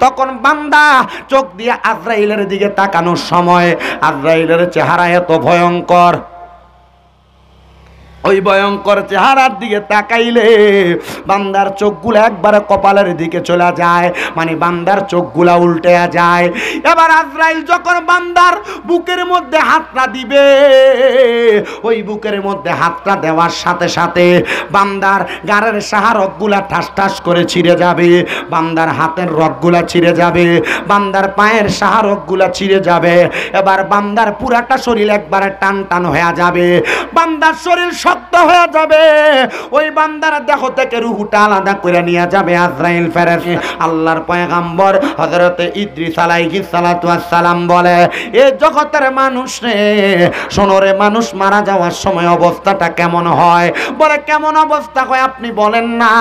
তখন বান্দা চোখ দিয়ে আজরাইলের দিকে তাকানোর সময় আজরাইলের চেহারা এত ভয়ঙ্কর, ওই ভয়ঙ্কর চেহারার দিকে তাকাইলে বান্দার চোখগুলো একবারে কপালের দিকে চলে যায়, মানে বান্দার চোখগুলা উল্টে যায়। এবার আজরাইল যখন বান্দার বুকের মধ্যে হাতটা দিবে, ওই বুকের মধ্যে হাতটা দেওয়ার সাথে সাথে বান্দার গাড়ের সাহারকগুলা ঠাস ঠাস করে ছিঁড়ে যাবে, বান্দার হাতের রগগুলা ছিঁড়ে যাবে, বান্দার পায়ের সাহারকগুলা ছিঁড়ে যাবে। এবার বান্দার পুরাটা শরীর একবারে টান টান হয়ে যাবে, বান্দার শরীর শক্ত হয়ে যাবে। ওই বান্দার দেহ থেকে রূহটা আলাদা করে নিয়ে যাবে আজরাইল ফেরেশতা। আল্লাহর পয়গম্বর হযরত ইদ্রিস আলাইহিস সালাতু ওয়াস সালাম বলে, এই জগতের মানুষ রে শোনো রে, মানুষ মারা যাওয়ার সময় অবস্থাটা কেমন হয়? বলে কেমন অবস্থা হয় আপনি বলেন না।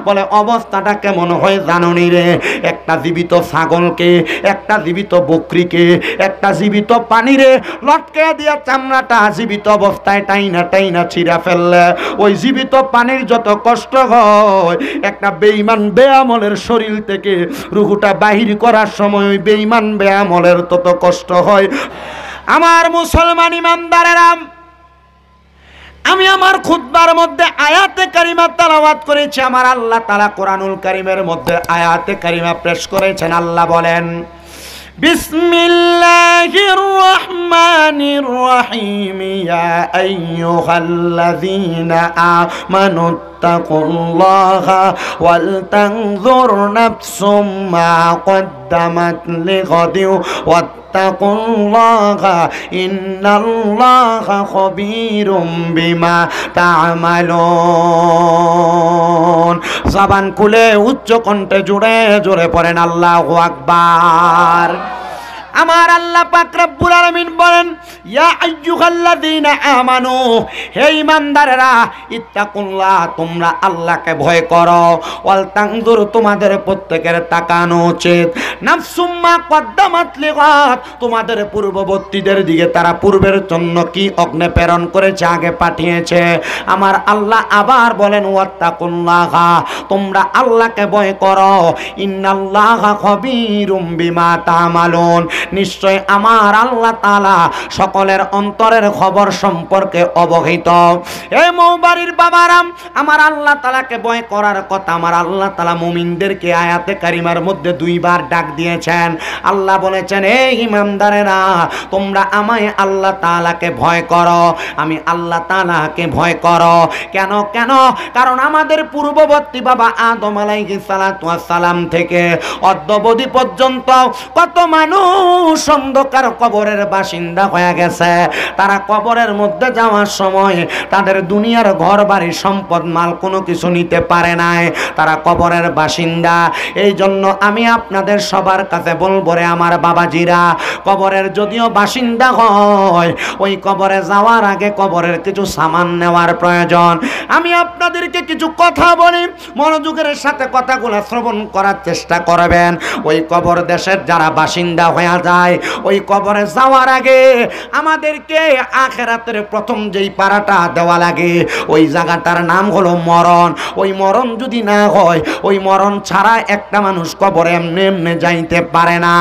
বলে অবস্থাটা কেমন হয় জানুনি রে, একটা জীবিত ছাগলকে, একটা জীবিত বকরিকে, একটা জীবিত পানিরে লটকে দিয়া চামড়াটা জীবিত অবস্থায় টাইনা টাইনা ছিঁড়া ফেললে ওই জীবিত পানির যত কষ্ট হয়, একটা বেঈমান বেআমলের শরীর থেকে রূহটা বাহির করার সময় ওই বেঈমান বেআমলের তত কষ্ট হয়। আমার মুসলমান ইমানদারেরা, আমি আমার খুতবার মধ্যে আয়াতে কারিমা তেলাওয়াত করেছি। আমার আল্লাহ তাআলা কোরআনুল কারীমের মধ্যে আয়াতে কারিমা পেশ করেছেন। আল্লাহ বলেন, বিসমিল্লাহির রহমানির রহিম, ইয়া আইয়ুহাল্লাযীনা আমানু তাকুল্লাহা ওয়াল তানজুর নাফসুম মা কদ্দামাত লিগাদিন ওয়াত্তাকুল্লাহা ইন্নাল্লাহা খবীরুম বিমা তা'মালুন। জবান খুলে উচ্চ কণ্ঠে জোরে জোরে পড়েন আল্লাহু আকবার। আমার আল্লাহ পাক রব্বুল আলামিন বলেন, ইয়া আইয়ুহাল্লাযীনা আমানু, হে ঈমানদারেরা, ইত্তাকুল্লাহ, তোমরা আল্লাহকে ভয় করো, ওয়াল তানজুর, তোমাদের প্রত্যেকের তাকানো উচিত, নাফসুম মা কদ্দামাত লিগাদ, তোমাদের পূর্ববর্তীদের দিকে তারা পূর্বের জন্য কি অগ্নি প্রেরণ করেছে, আগে পাঠিয়েছে। আমার আল্লাহ আবার বলেন, ওয়াত্তাকুল্লাহ, তোমরা আল্লাহকে ভয় করো, ইন্নাল্লাহা খবীরুম বিমা তা'মালুন, নিশ্চয় আমার আল্লাহ তাআলা সকলের অন্তরের খবর সম্পর্কে অবহিত। এই মৌবাড়ির বাবারাম, আমার আল্লাহ তাআলাকে ভয় করার কথা আমার আল্লাহ তাআলা মুমিনদেরকে আয়াতে কারিমার মধ্যে দুইবার ডাক দিয়েছেন। আল্লাহ বলেছেন, এই ঈমানদারেরা, তোমরা আমায় আল্লাহ তাআলাকে ভয় করো, আমি আল্লাহ তাআলাকে ভয় করো। কেন কেন? কারণ আমাদের পূর্ববর্তী বাবা আদম আলাইহিস সালাতু ওয়াস সালাম থেকে অদ্যাবধি পর্যন্ত কত মানুষ অন্ধকার কবরের বাসিন্দা হয়ে গেছে। তারা কবরের মধ্যে যাওয়ার সময় তাদের দুনিয়ার ঘর বাড়ি সম্পদ মাল কোনো কিছু নিতে পারে নাই, তারা কবরের বাসিন্দা। এই জন্য আমি আপনাদের সবার কাছে বলবো রে আমার বাবাজিরা, কবরের যদিও বাসিন্দা হয়, ওই কবরে যাওয়ার আগে কবরের কিছু সামান নেওয়ার প্রয়োজন। আমি আপনাদেরকে কিছু কথা বলি, মনোযোগের সাথে কথাগুলো শ্রবণ করার চেষ্টা করবেন। ওই কবর দেশের যারা বাসিন্দা হয়ে যায়, ওই কবরে যাওয়ার আগে আমাদেরকে আখিরাতের প্রথম যেই পারাটা দেওয়া লাগে, ওই জায়গাটার নাম হলো মরণ। ওই মরণ যদি না হয়, ওই মরণ ছাড়া একটা মানুষ কবরে এমনি এমনি যাইতে পারে না।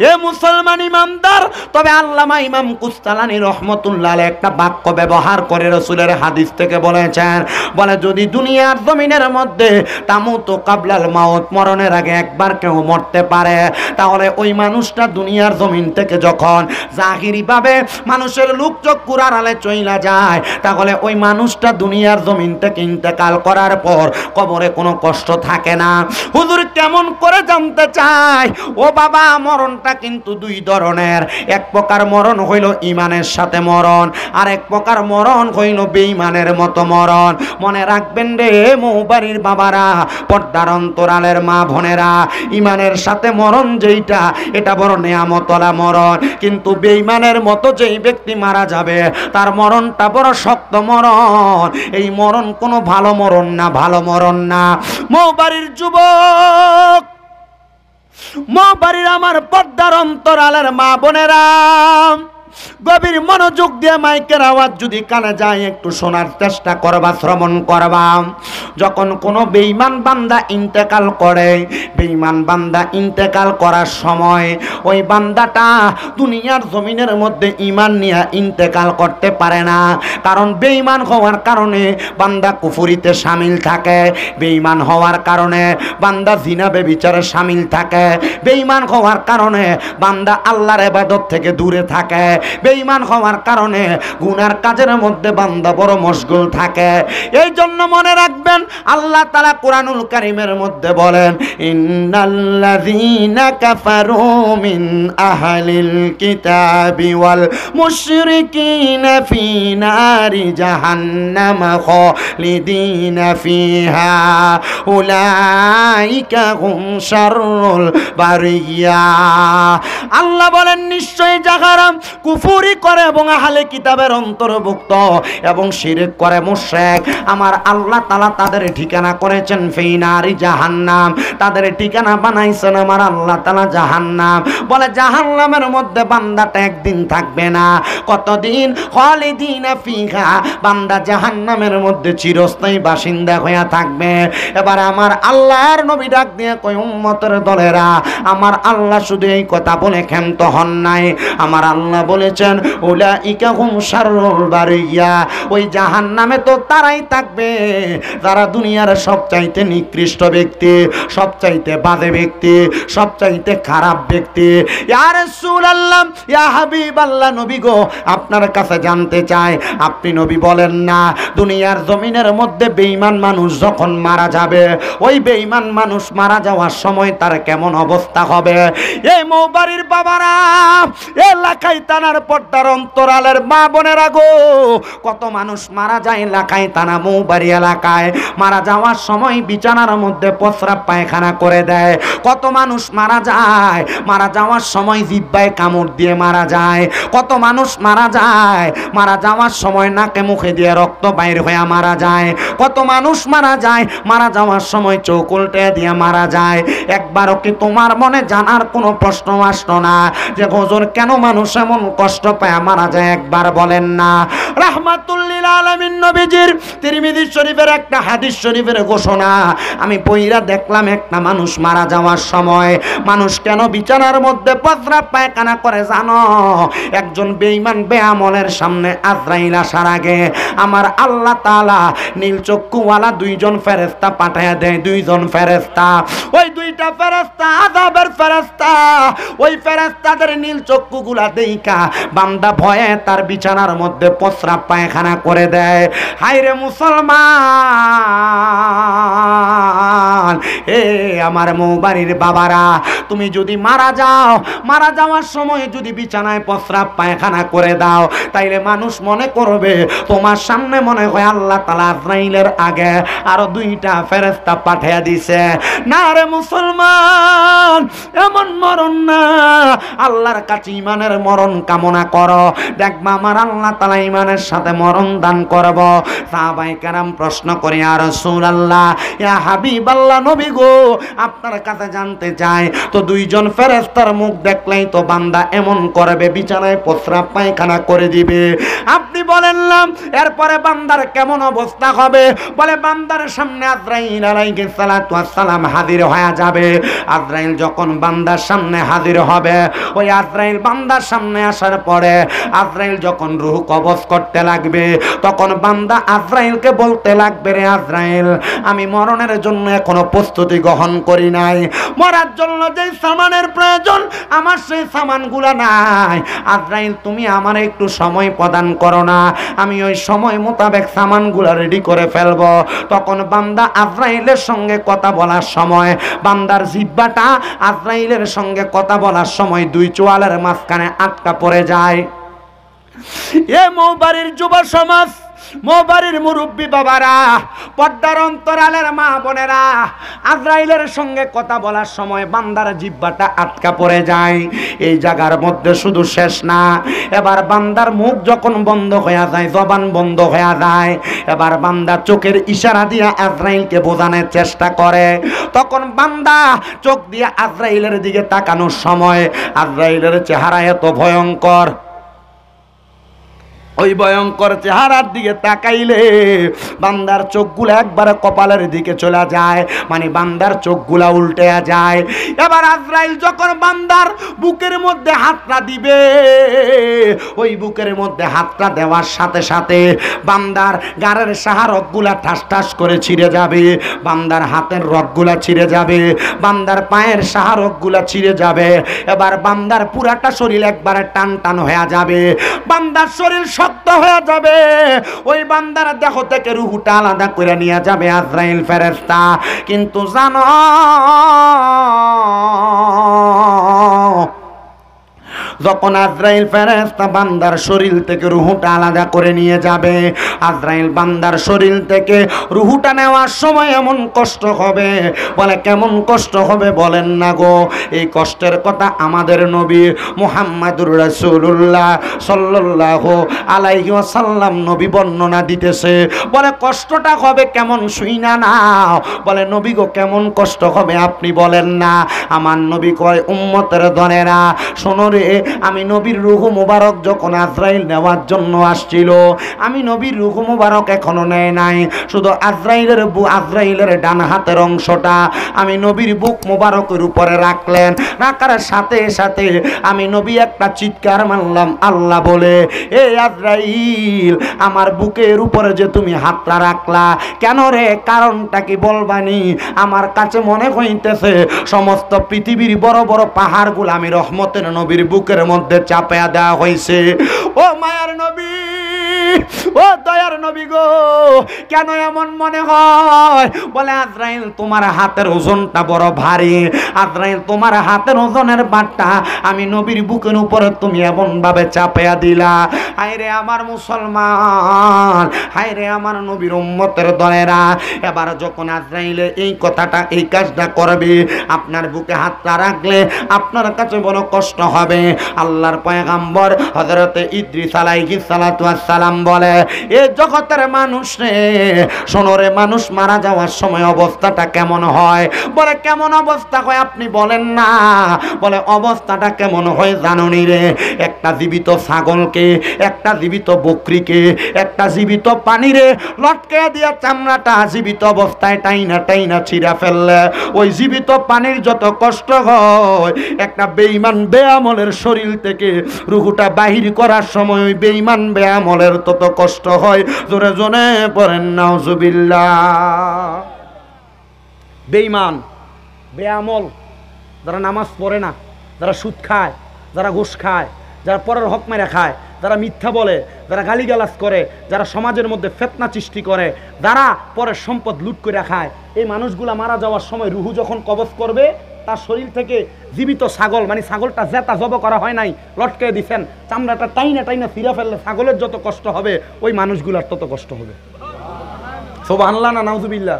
এ মুসলমান ইমানদার, তবে আল্লামা ইমাম কুস্তালানী রহমতুল্লাহ আলাইহি একটা বাক্য ব্যবহার করে রাসূলের হাদিস থেকে বলেছেন, বলে যদি দুনিয়ার জমিনের মধ্যে তামুতু কাবলাল মাউত, মরণের আগে একবার কেউ মরতে পারে, তাহলে ওই মানুষটা দুনিয়ার জমিন থেকে যখন জাহিরি ভাবে মানুষের লোক চক্ষুর আড়ালে চইলা যায়, তাহলে ওই মানুষটা দুনিয়ার জমিন থেকে ইন্তেকাল করার পর কবরে কোনো কষ্ট থাকে না। হুজুর কেমন করে জানতে চাই? ও বাবা, মরণটা কিন্তু দুই ধরনের। এক প্রকার মরণ হইল ইমানের সাথে মরণ, আর এক প্রকার মরণ হইল বেঈমানের মতো মরণ। মনে রাখবেন রে মৌবাড়ির বাবারা, পর্দার অন্তরালের মা বোনেরা, ইমানের সাথে মরণ যেইটা, এটা বড় নেয়ামতলা মরণ। কিন্তু বেঈমানের মতো যেই ব্যক্তি মারা যাবে, তার মরণটা বড় শক্ত মরণ। এই মরণ কোনো ভালো মরণ না, ভালো মরণ না। মৌবাড়ির যুবক, মৌবাড়ির আমার পর্দার অন্তরালের মা বোনেরা, গভীর মনোযোগ দিয়ে মাইকের আওয়াজ যদি কানে যায় একটু শোনার চেষ্টা করবা, শ্রবণ করবা। যখন কোনো বেঈমান বান্দা ইন্তেকাল করে, বেঈমান বান্দা ইন্তেকাল করার সময় ওই বান্দাটা দুনিয়ার জমিনের মধ্যে ঈমান নিয়ে ইন্তেকাল করতে পারে না। কারণ বেঈমান হওয়ার কারণে বান্দা কুফরিতে শামিল থাকে, বেঈমান হওয়ার কারণে বান্দা জিনা ব্যভিচারে শামিল থাকে, বেঈমান হওয়ার কারণে বান্দা আল্লাহর ইবাদত থেকে দূরে থাকে, বেঈমান হওয়ার কারণে গুনার কাজের মধ্যে বান্দা বড় মশগুল থাকে। এই জন্য মনে রাখবেন, আল্লাহ তাআলা কুরআনুল কারীমের মধ্যে বলেন, ইন্নাল্লাযীনা কাফারু মিন আহলিল কিতাবি ওয়াল মুশরিকিনা ফি নারি জাহান্নাম খালিদিনা ফিহা উলাইকা হুম শাররুল বারিয়া। আল্লাহ বলেন, নিশ্চয়ই যাহারা কুফরি করে এবং আহলে কিতাবের অন্তর্ভুক্ত এবং শিরক করে, মুশরিক, আমার আল্লাহ তাআলা তাদের ঠিকানা করেছেন ফি নারি জাহান্নাম, তাদের ঠিকানা বানাইছেন আমার আল্লাহ তাআলা জাহান্নাম। বলে জাহান্নামের মধ্যে বান্দাটা একদিন থাকবে না, কতদিন? খালিদিনা ফিহা, বান্দা জাহান্নামের মধ্যে চিরস্থায়ী বাসিন্দা হয়ে থাকবে। এবার আমার আল্লাহর নবী ডাক দিয়ে কই, উম্মতের দলেরা, আমার আল্লাহ শুধু এই কথা বলে ক্ষান্ত হন নাই, আমার আল্লাহ বলেছেন উলাইকা হুম শাররুল বারিয়া, ওই জাহান্নামে তো তারাই থাকবে যারা দুনিয়ার সবচাইতে নিকৃষ্ট ব্যক্তি, সবচাইতে বাজে ব্যক্তি, সবচাইতে খারাপ ব্যক্তি। ইয়া রাসূলুল্লাহ, ইয়া হাবিবাল্লাহ, নবী গো, আপনার কাছে জানতে চাই, আপনি নবী বলেন না দুনিয়ার জমিনের মধ্যে বেঈমান মানুষ যখন মারা যাবে, ওই বেঈমান মানুষ মারা যাওয়ার সময় তার কেমন অবস্থা হবে? এই মৌবাড়ির বাবারা, এলাকায় তানার পর্দার অন্তরালের মা বোনেরা গো, কত মানুষ মারা যায় এলাকায় তানা মৌবাড়ি এলাকায়, মারা যাওয়ার সময় বিছানার মধ্যে প্রস্রাব পায়খানা করে দেয়। কত মানুষ মারা যায়, মারা যাওয়ার সময় জিহ্বায় কামড় দিয়ে মারা যায়। কত মানুষ মারা যায়, মারা যাওয়ার সময় নাকে মুখে দিয়ে রক্ত বাইর হয়ে মারা যায়। কত মানুষ মারা যায়, মারা যাওয়ার সময় চোখ উল্টে দিয়ে মারা যায়। একবারও কি তোমার মনে জানার কোনো প্রশ্ন আসলো না যে হুজুর কেন মানুষ এমন কষ্ট পায় মারা যায়? একবার বলেন না। রাহমাতুল লিল আলামিন নবীজির তিরমিজি শরীফের একটা হাদিস শরীফের ঘোষণা আমি পইরা দেখলাম, একটা মানুষ মারা যাওয়ার সময় মানুষ কেন বিছানার মধ্যে প্রস্রাব পায়খানা করে জানো? একজন বেঈমান বেআমলের সামনে আজরাইল আসার আগে আমার আল্লাহ তাআলা নীল চক্ষুওয়ালা দুইজন ফেরেশতা পাঠায়া দেয়, দুইজন ফেরেশতা। ওই দুইটা ফেরেশতা আযাবের ফেরেশতা, ওই ফেরেশতাদের নীল চক্ষুগুলা দেইখা বান্দা ভয়ে তার বিছানার মধ্যে প্রস্রাব পায়খানা করে দেয়। হায়রে মুসলমান, এ আমার মৌবাড়ির বাবারা, তুমি যদি মারা যাও, মারা যাওয়ার সময় যদি বিছানায় প্রস্রাব পায়খানা করে দাও, তাইলে মানুষ মনে করবে তোমার সামনে মনে হয় আল্লাহ তাআলা আজরাইলের আগে আরো দুইটা ফেরেশতা পাঠিয়ে দিছে। না রে মুসলমান, এমন মরণ না, আল্লাহর কাছে ঈমানের মরণ কামনা করো, দেখবা আমার আল্লাহ তাআলা ঈমানের সাথে মরণ দান করব। সাহাবায়ে কেরাম প্রশ্ন করে, ইয়া রাসূলুল্লাহ, ইয়া হাবিবাল্লাহ, নবী গো, আপনার কাছে জানতে চাই, তো দুইজন ফেরেশতার মুখ দেখলেই তো বান্দা এমন করবে, বিছানায় প্রস্রাব পায়খানা করে দিবে, আপনি বলেন না এরপরে বান্দার কেমন অবস্থা হবে? বলে বান্দার সামনে আজরাইল আলাইহিস সালাতু ওয়াস সালাম হাজির হয়ে যাবে। আজরাইল যখন বান্দার সামনে হাজির হবে, ওই আজরাইল বান্দার সামনে আসার পরে আজরাইল যখন রূহ কবজ করতে লাগবে, তখন বান্দা আজরাইলকে বলতে লাগবে, রে আজরাইল, আমি মরণের জন্য এখনো প্রস্তুতি গ্রহণ করি নাই, মরার জন্য যে সামানের প্রয়োজন আমার সেই সামানগুলা নাই, আজরাইল তুমি আমার একটু সময় প্রদান করো না, আমি ওই সময় মোতাবেক সামানগুলা রেডি করে ফেলবো। তখন বান্দা আজরাইলের সঙ্গে কথা বলার সময় বান্দার জিহ্বাটা আজরাইলের সঙ্গে কথা বলার সময় দুই চোয়ালের মাঝখানে আটকা পড়ে যায়। এ মৌবাড়ির যুব সমাজ, মৌবাড়ির মুরব্বী বাবারা, পর্দার অন্তরালের মা বোনেরা, আজরাইলের সঙ্গে কথা বলার সময় বান্দার জিহ্বাটা আটকা পড়ে যায়। এই জায়গার মধ্যে শুধু শেষ না, এবার বান্দার মুখ যখন বন্ধ হয়ে যায়, জবান বন্ধ হয়ে যায়, এবার বান্দা চোখের ইশারা দিয়ে আজরাইলকে বোঝানোর চেষ্টা করে। তখন বান্দা চোখ দিয়ে আজরাইলের দিকে তাকানোর সময় আজরাইলের চেহারা এত ভয়ঙ্কর, ওই ভয়ঙ্কর চেহারার দিকে তাকাইলে বান্দার চোখগুলো একবারে কপালের দিকে চলে যায়, মানে বান্দার চোখগুলা উল্টে যায়। এবার আজরাইল যখন বান্দার বুকের মধ্যে হাতটা দিবে, ওই বুকের মধ্যে হাতটা দেওয়ার সাথে সাথে বান্দার গাড়ের সাহারকগুলা ঠাস ঠাস করে ছিঁড়ে যাবে, বান্দার হাতের রগগুলা ছিঁড়ে যাবে, বান্দার পায়ের সাহারকগুলা ছিঁড়ে যাবে। এবার বান্দার পুরাটা শরীর একবারে টান টান হয়ে যাবে, বান্দার শরীর শক্ত হয়ে যাবে। ওই বান্দার দেহ থেকে রূহটা আলাদা করে নিয়ে যাবে আজরাইল ফেরেশতা। কিন্তু জানো যখন আজরাইল ফেরেশতা বান্দার শরীর থেকে রূহটা আলাদা করে নিয়ে যাবে, আজরাইল বান্দার শরীর থেকে রূহটা নেওয়ার সময় এমন কষ্ট হবে, বলে কেমন কষ্ট হবে বলেন না গো। এই কষ্টের কথা আমাদের নবী মুহাম্মদুর রাসূলুল্লাহ সাল্লাল্লাহু আলাইহি ওয়াসাল্লাম নবী বর্ণনা দিতেছে। বলে কষ্টটা হবে কেমন শুইনা নাও। বলে নবী গো কেমন কষ্ট হবে আপনি বলেন না। আমার নবী কয় উম্মতের দনেরা শোনো রে, আমি নবীর রূহ মুবারক যখন আজরাইল নেওয়ার জন্য আসছিল, আমি নবীর রূহ মুবারক এখনো নেয় নাই, শুধু আজরাইলের ডান হাতের অংশটা আমি নবীর বুক মুবারকের উপরে রাখলেন। রাখার সাথে সাথে আমি নবী একটা চিৎকার মারলাম আল্লাহ বলে, এ আজরাইল আমার বুকের উপরে যে তুমি হাতটা রাখলা কেন রে, কারণটা কি বলবানি? আমার কাছে মনে হইতেছে সমস্ত পৃথিবীর বড় বড় পাহাড়গুলো আমি রহমতের নবীর বুকের মধ্যে চাপায়া দেওয়া হয়েছে। ও মায়ার নবী, ও দয়ার নবী গো, কেন এমন মনে হয়? বলে আজরাইল তোমার হাতের ওজনটা বড় ভারী, আজরাইল তোমার হাতের ওজনের বাটটা আমি নবীর বুকের উপরে তুমি এমন ভাবে চাপায়া দিলা। হায়রে আমার মুসলমান, হায়রে আমার নবীর উম্মতের দলেরা, এবার যখন আজরাইলে এই কথাটা এই কাজটা করবে, আপনার বুকে হাতটা রাখলে আপনার কাছে বড় কষ্ট হবে। আল্লাহর পয়গাম্বর হযরত ইদ্রিস আলাইহিস সালাতু ওয়াস সালাম বলে, এই জগতের মানুষ রে শোনো রে, মানুষ মারা যাওয়ার সময় অবস্থাটা কেমন হয়? বলে কেমন অবস্থা হয় আপনি বলেন না। বলে অবস্থাটা কেমন হয় জানুনি রে, একটা জীবিত ছাগলকে, একটা জীবিত বকরিকে, একটা জীবিত পানিরে লটকে দিয়া চামড়াটা জীবিত অবস্থায় টাইনা টাইনা ছিঁড়া ফেললে ওই জীবিত পানির যত কষ্ট হয়, একটা বেঈমান বেআমলের শরীর থেকে রূহটা বাহির করার সময় ওই বেঈমান বেআমলের তত কষ্ট হয়। জোরে জোরে পড়েন নাউজুবিল্লাহ। বেঈমান বেআমল যারা নামাজ পড়ে না, যারা সুদ খায়, যারা ঘুষ খায়, যারা পরের হক মেরে খায়, যারা মিথ্যা বলে, যারা গালিগালাজ করে, যারা সমাজের মধ্যে ফিতনা সৃষ্টি করে, যারা পরের সম্পদ লুট করে খায়, এই মানুষগুলা মারা যাওয়ার সময় রুহু যখন কবজ করবে, তার শরীর থেকে জীবিত ছাগল, মানে ছাগলটা জেতা জব করা হয় নাই, লটকে দিচ্ছেন, চামড়াটা টাইনা টাইনা ফিরা ফেললে ছাগলের যত কষ্ট হবে ওই মানুষগুলার তত কষ্ট হবে। সুবহানাল্লাহ না নাউজুবিল্লাহ।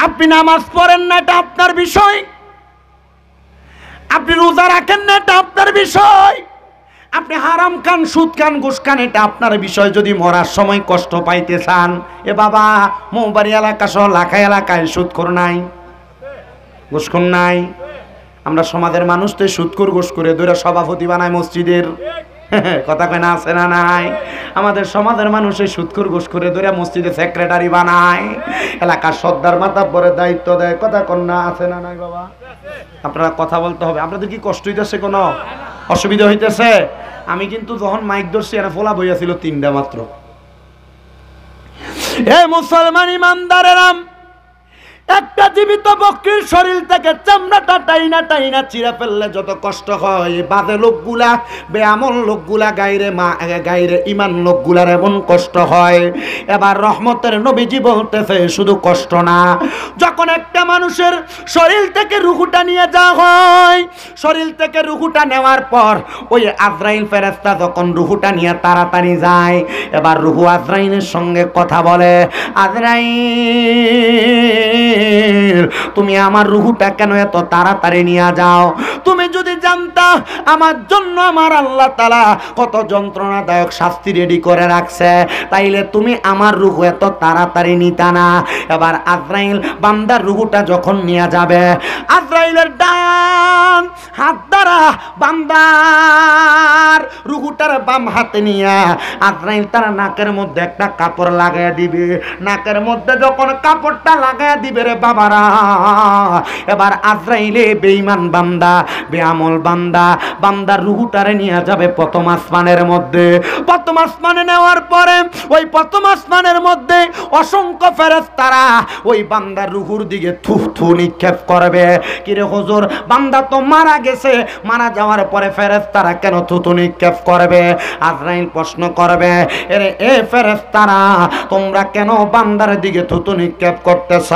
আপনি নামাজ পড়েন না এটা আপনার বিষয়, আপনি রোজা রাখেন না এটা আপনার বিষয়, আপনি হারাম খান, সুদ খান, ঘুষ খান, এটা আপনার বিষয়। যদি মরার সময় কষ্ট পাইতে চান, এ বাবা মৌবাড়ি এলাকা সহ লাখাই এলাকায় সুদখোর নাই, ঘুষখোর নাই। আমরা সমাজের মানুষ তো সুদখোর ঘুষ করে ধরে সভাপতি বানায় মসজিদের, কথা কয় না, আছে না নাই? আমাদের সমাজের মানুষের সুদখোর ঘুষ করে ধরে মসজিদে সেক্রেটারি বানায়, এলাকার সর্দার মাতাব্বরে দায়িত্ব দেয়, কথা কন্যা আছে না নাই? বাবা আপনারা কথা বলতে হবে। আপনাদের কি কষ্ট হইতেছে, কোনো অসুবিধা হইতেছে? আমি কিন্তু যখন মাইক ধরছি এরা ফোলা বইয়াছিল 3টা মাত্র। এ মুসলমান ইমানদারেরাম, একটা জীবিত বকরির শরীর থেকে চামড়াটা টাইনা টাইনা চিরা ফেললে যত কষ্ট হয়, বাজে লোকগুলা, বেআমল লোকগুলা, গায়রে ইমান লোকগুলার এমন কষ্ট হয়। এবার রহমতের নবীজি বলতেছে শুধু কষ্ট না, যখন একটা মানুষের শরীর থেকে রুহুটা নিয়ে যাওয়া হয়, শরীর থেকে রুহুটা নেওয়ার পর ওই আজরাইল ফেরেশতা যখন রুহুটা নিয়ে তাড়াতাড়ি যায়, এবার রুহু আজরাইলের সঙ্গে কথা বলে, আজরাইল তুমি আমার রুহুটা কেন এত তাড়াতাড়ি নিয়ে যাও? তুমি যদি জানতা আমার জন্য আমার আল্লাহ তাআলা কত যন্ত্রণাদায়ক শাস্তি রেডি করে রাখছে, তাইলে তুমি আমার রূহ এত তাড়াতাড়ি নিতা না। এবার আজরাইল বান্দার রূহটা যখন নিয়ে যাবে, আজরাইলের ডান হাত দ্বারা বান্দার রূহটার বাম হাতে নিয়ে আজরাইল তার নাকের মধ্যে একটা কাপড় লাগাইয়া দিবে। নাকের মধ্যে যখন কাপড়টা লাগাইয়া দিবে রে বাবারা, এবার আজরাইলে বেঈমান বান্দা, বেআমল বান্দা, বান্দার রূহটারে নিয়ে যাবে প্রথম আসমানের মধ্যে। প্রথম আসমানে নেওয়ার পরে ওই প্রথম আসমানের মধ্যে অসংখ্য ফেরেশতারা ওই বান্দার রূহুর দিকে থু থু নিক্ষেপ করবে। কিরে হুজুর, বান্দা তো মারা গেছে, মারা যাওয়ার পরে ফেরেশতারা কেন থু থু নিক্ষেপ করবে? আজরাইল প্রশ্ন করবে, এরে এ ফেরেশতারা তোমরা কেন বান্দার দিকে থু থু নিক্ষেপ করতেছ?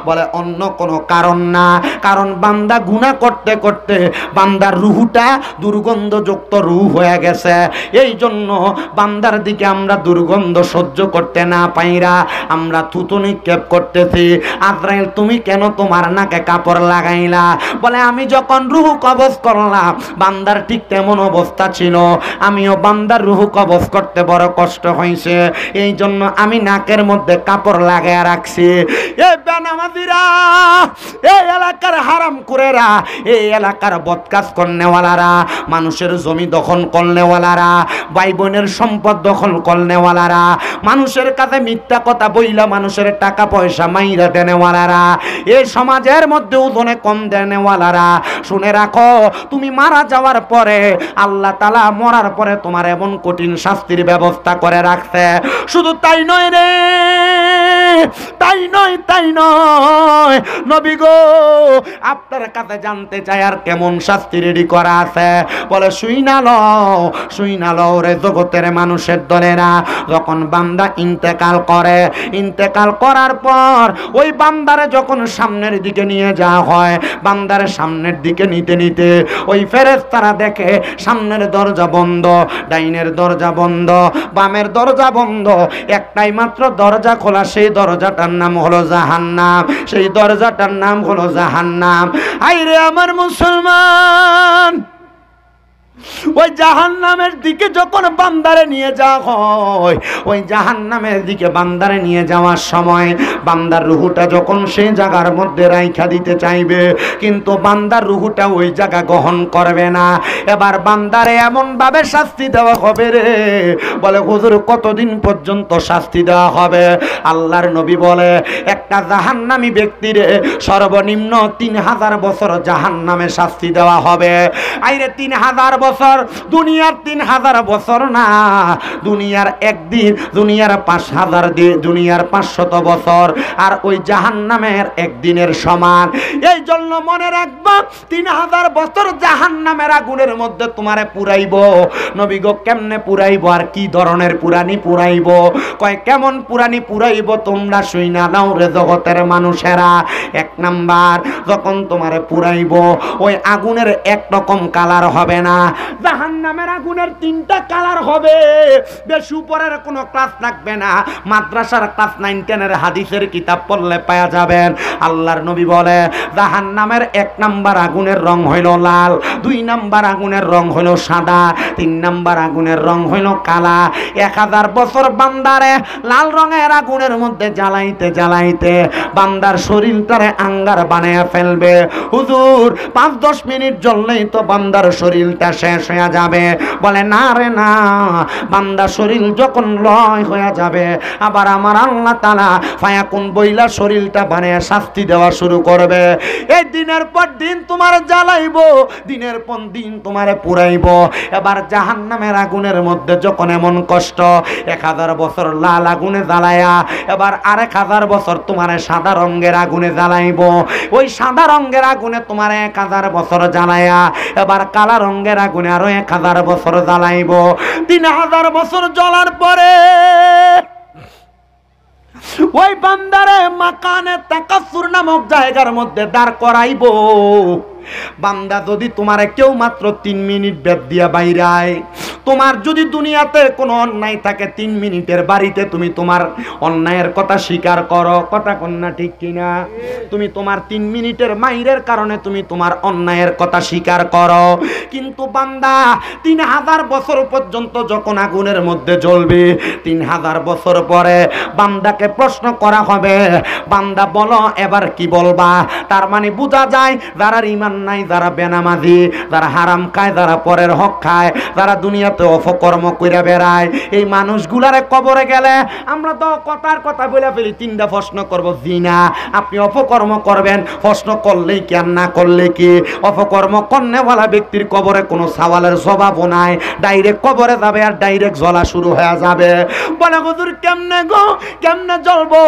বলে অন্য কোনো কারণ না, কারণ বান্দা গুনাহ করতে করতে বান্দার রূহটা দুর্গন্ধযুক্ত রূহ হয়ে গেছে, এই জন্য বান্দার দিকে আমরা দুর্গন্ধ সহ্য করতে না পাইরা আমরা থুতু নিক্ষেপ করতেছি। আজরাইল তুমি কেন তোমার নাকে কাপড় লাগাইলা? বলে আমি যখন রূহ কবজ করলাম বান্দার ঠিক তেমন অবস্থা ছিল, আমিও বান্দার রূহ কবজ করতে বড় কষ্ট হয়েছে, এই জন্য আমি নাকের মধ্যে কাপড় লাগাইয়া রাখছি। এ বেনামাজিরা, এই এলাকার হারামখোরেরা, এই এলাকার বদকাজ করনেওয়ালারা, মানুষের জমি দখল করনেওয়ালারা, ভাই বোনের সম্পদ দখল করনেওয়ালারা, মানুষের কাছে মিথ্যা কথা বইলা মানুষের টাকা পয়সা মাইরা দেনেওয়ালারা, এই সমাজের মধ্যে ওজনে কম দেনেওয়ালারা, শুনে রাখো তুমি মারা যাওয়ার পরে আল্লাহ তাআলা মরার পরে তোমার এমন কঠিন শাস্তির ব্যবস্থা করে রাখছে। শুধু তাই নয় রে, তাই নয়, তাই নয়, নবী গো আপনার কাছে জানতে চাই আর কেমন শাস্তি রেডি করা আছে। বলে শুইনা লও রে জগতের মানুষের দলেরা, যখন বান্দা ইন্তেকাল করে, ইন্তেকাল করার পর ওই বান্দারে যখন সামনের দিকে নিয়ে যাওয়া হয়, বান্দারে সামনের দিকে নিতে নিতে ওই ফেরেশতারা দেখে সামনের দরজা বন্ধ, ডাইনের দরজা বন্ধ, বামের দরজা বন্ধ, একটাই মাত্র দরজা খোলা, সেই দরজাটার নাম হলো জাহান্নাম, সেই দরজাটার নাম হলো জাহান্নাম। আইরে আমার মুসলমান, ওই জাহান্নামের দিকে যখন বান্দারে নিয়ে যাওয়া হয়, ওই জাহান্নামের দিকে বান্দারে নিয়ে যাওয়ার সময় বান্দার রূহটা যখন সেই জায়গার মধ্যে রাইখা দিতে চাইবে, কিন্তু বান্দার রূহটা ওই জায়গা গ্রহণ করবে না। এবার বান্দারে এমন ভাবে শাস্তি দেওয়া হবে রে, বলে হুজুর কতদিন পর্যন্ত শাস্তি দেওয়া হবে? আল্লাহর নবী বলে একটা জাহান্নামী ব্যক্তিরে সর্বনিম্ন 3000 বছর জাহান্নামে শাস্তি দেওয়া হবে। আইরে 3000 বছর, দুনিয়ার 3000 বছর না, দুনিয়ার একদিন, দুনিয়ার 5000 দিন, দুনিয়ার 500 বছর আর ওই জাহান্নামের একদিনের সমান। এই জন্য মনে রাখবা 3000 বছর জাহান্নামের আগুনের মধ্যে তোমারে পুরাইব। নবী গো কেমনে পুরাইব আর কি ধরনের পুরানি পুরাইব? কয় কেমন পুরানি পুরাইব তোমরা শুইনা নাও রে জগতের মানুষেরা। এক নাম্বার, যখন তোমারে পুরাইব ওই আগুনের একরকম কালার হবে না, জাহান্নামের আগুনের 3টা কালার হবে। বেশ উপরের কোনো ক্লাস লাগবে না, মাদ্রাসার ক্লাস 9 10 এর হাদিসের কিতাব পড়লে পাওয়া যাবেন। আল্লাহর নবী বলে জাহান্নামের 1 নাম্বার আগুনের রং হইল লাল, 2 নাম্বার আগুনের রং হইল সাদা, 3 নাম্বার আগুনের রং হইল কালা। 1000 বছর বান্দারে লাল রঙের আগুনের মধ্যে জ্বালাইতে জ্বালাইতে বান্দার শরীরটারে আঙ্গার বানায়া ফেলবে। হুজুর 5-10 মিনিট জ্বললেই তো বান্দার শরীরটা শেষ হয়ে যাবে। বলে না রে না, বান্দা শরীর যখন লয় হয়ে যাবে আবার আমার আল্লাহ তাআলা ফায়াকুন বইলা শরীরটা বানিয়ে শাস্তি দেওয়া শুরু করবে। এই দিনের পর দিন তোমার জ্বালাইবো, দিনের পর দিন তোমারে পুরাইবো। এবার জাহান্নামের আগুনের মধ্যে যখন এমন কষ্ট, 1000 বছর লাল আগুনে জ্বালায়া এবার 1000 বছর তোমারে সাদা রঙের আগুনে জ্বালাইবো। ওই সাদা রঙের আগুনে তোমারে 1000 বছর জ্বালায়া এবার কালা রঙের আগুনে আরো 1000 বছর জ্বালাইব। 3000 বছর জ্বলার পরে ওই বান্দারে মাকানে তাকাসুর নামক জায়গার মধ্যে দাঁড় করাইব। বান্দা যদি তোমারে কেউ মাত্র 3 মিনিট ব্যাপ দিয়া বাইরায়, তোমার যদি দুনিয়াতে কোনো অন্যায় থাকে 3 মিনিটের বাড়িতে তুমি তোমার অন্যায়ের কথা স্বীকার করো, কথা কন্যা ঠিক কিনা? তুমি তোমার 3 মিনিটের মাইরের কারণে তুমি তোমার অন্যায়ের কথা স্বীকার করো। কিন্তু বান্দা 3000 বছর পর্যন্ত যখন আগুনের মধ্যে জ্বলবে, 3000 বছর পরে বান্দাকে প্রশ্ন করা হবে, বান্দা বলো এবার কি বলবা? তার মানে বোঝা যায় যারা ঈমান নাই, যারা বেনামাজি, যারা হারাম খায়, যারা পরের হক খায়, যারা দুনিয়াতে অপকর্ম কইরা বেড়ায়, এই মানুষগুলারে কবরে গেলে আমরা তো কথার কথা বলে ফেলি, 3টা প্রশ্ন করব। জিনা, আপনি অপকর্ম করবেন, প্রশ্ন করলেই কি আর না করলে কি? অপকর্ম কর্নেওয়ালা ব্যক্তির কবরে কোনো সওয়ালের জবাবও নাই, ডাইরেক্ট কবরে যাবে আর ডাইরেক্ট জ্বলা শুরু হয়ে যাবে। বলে হুজুর কেমনে গো, কেমনে জ্বলবো?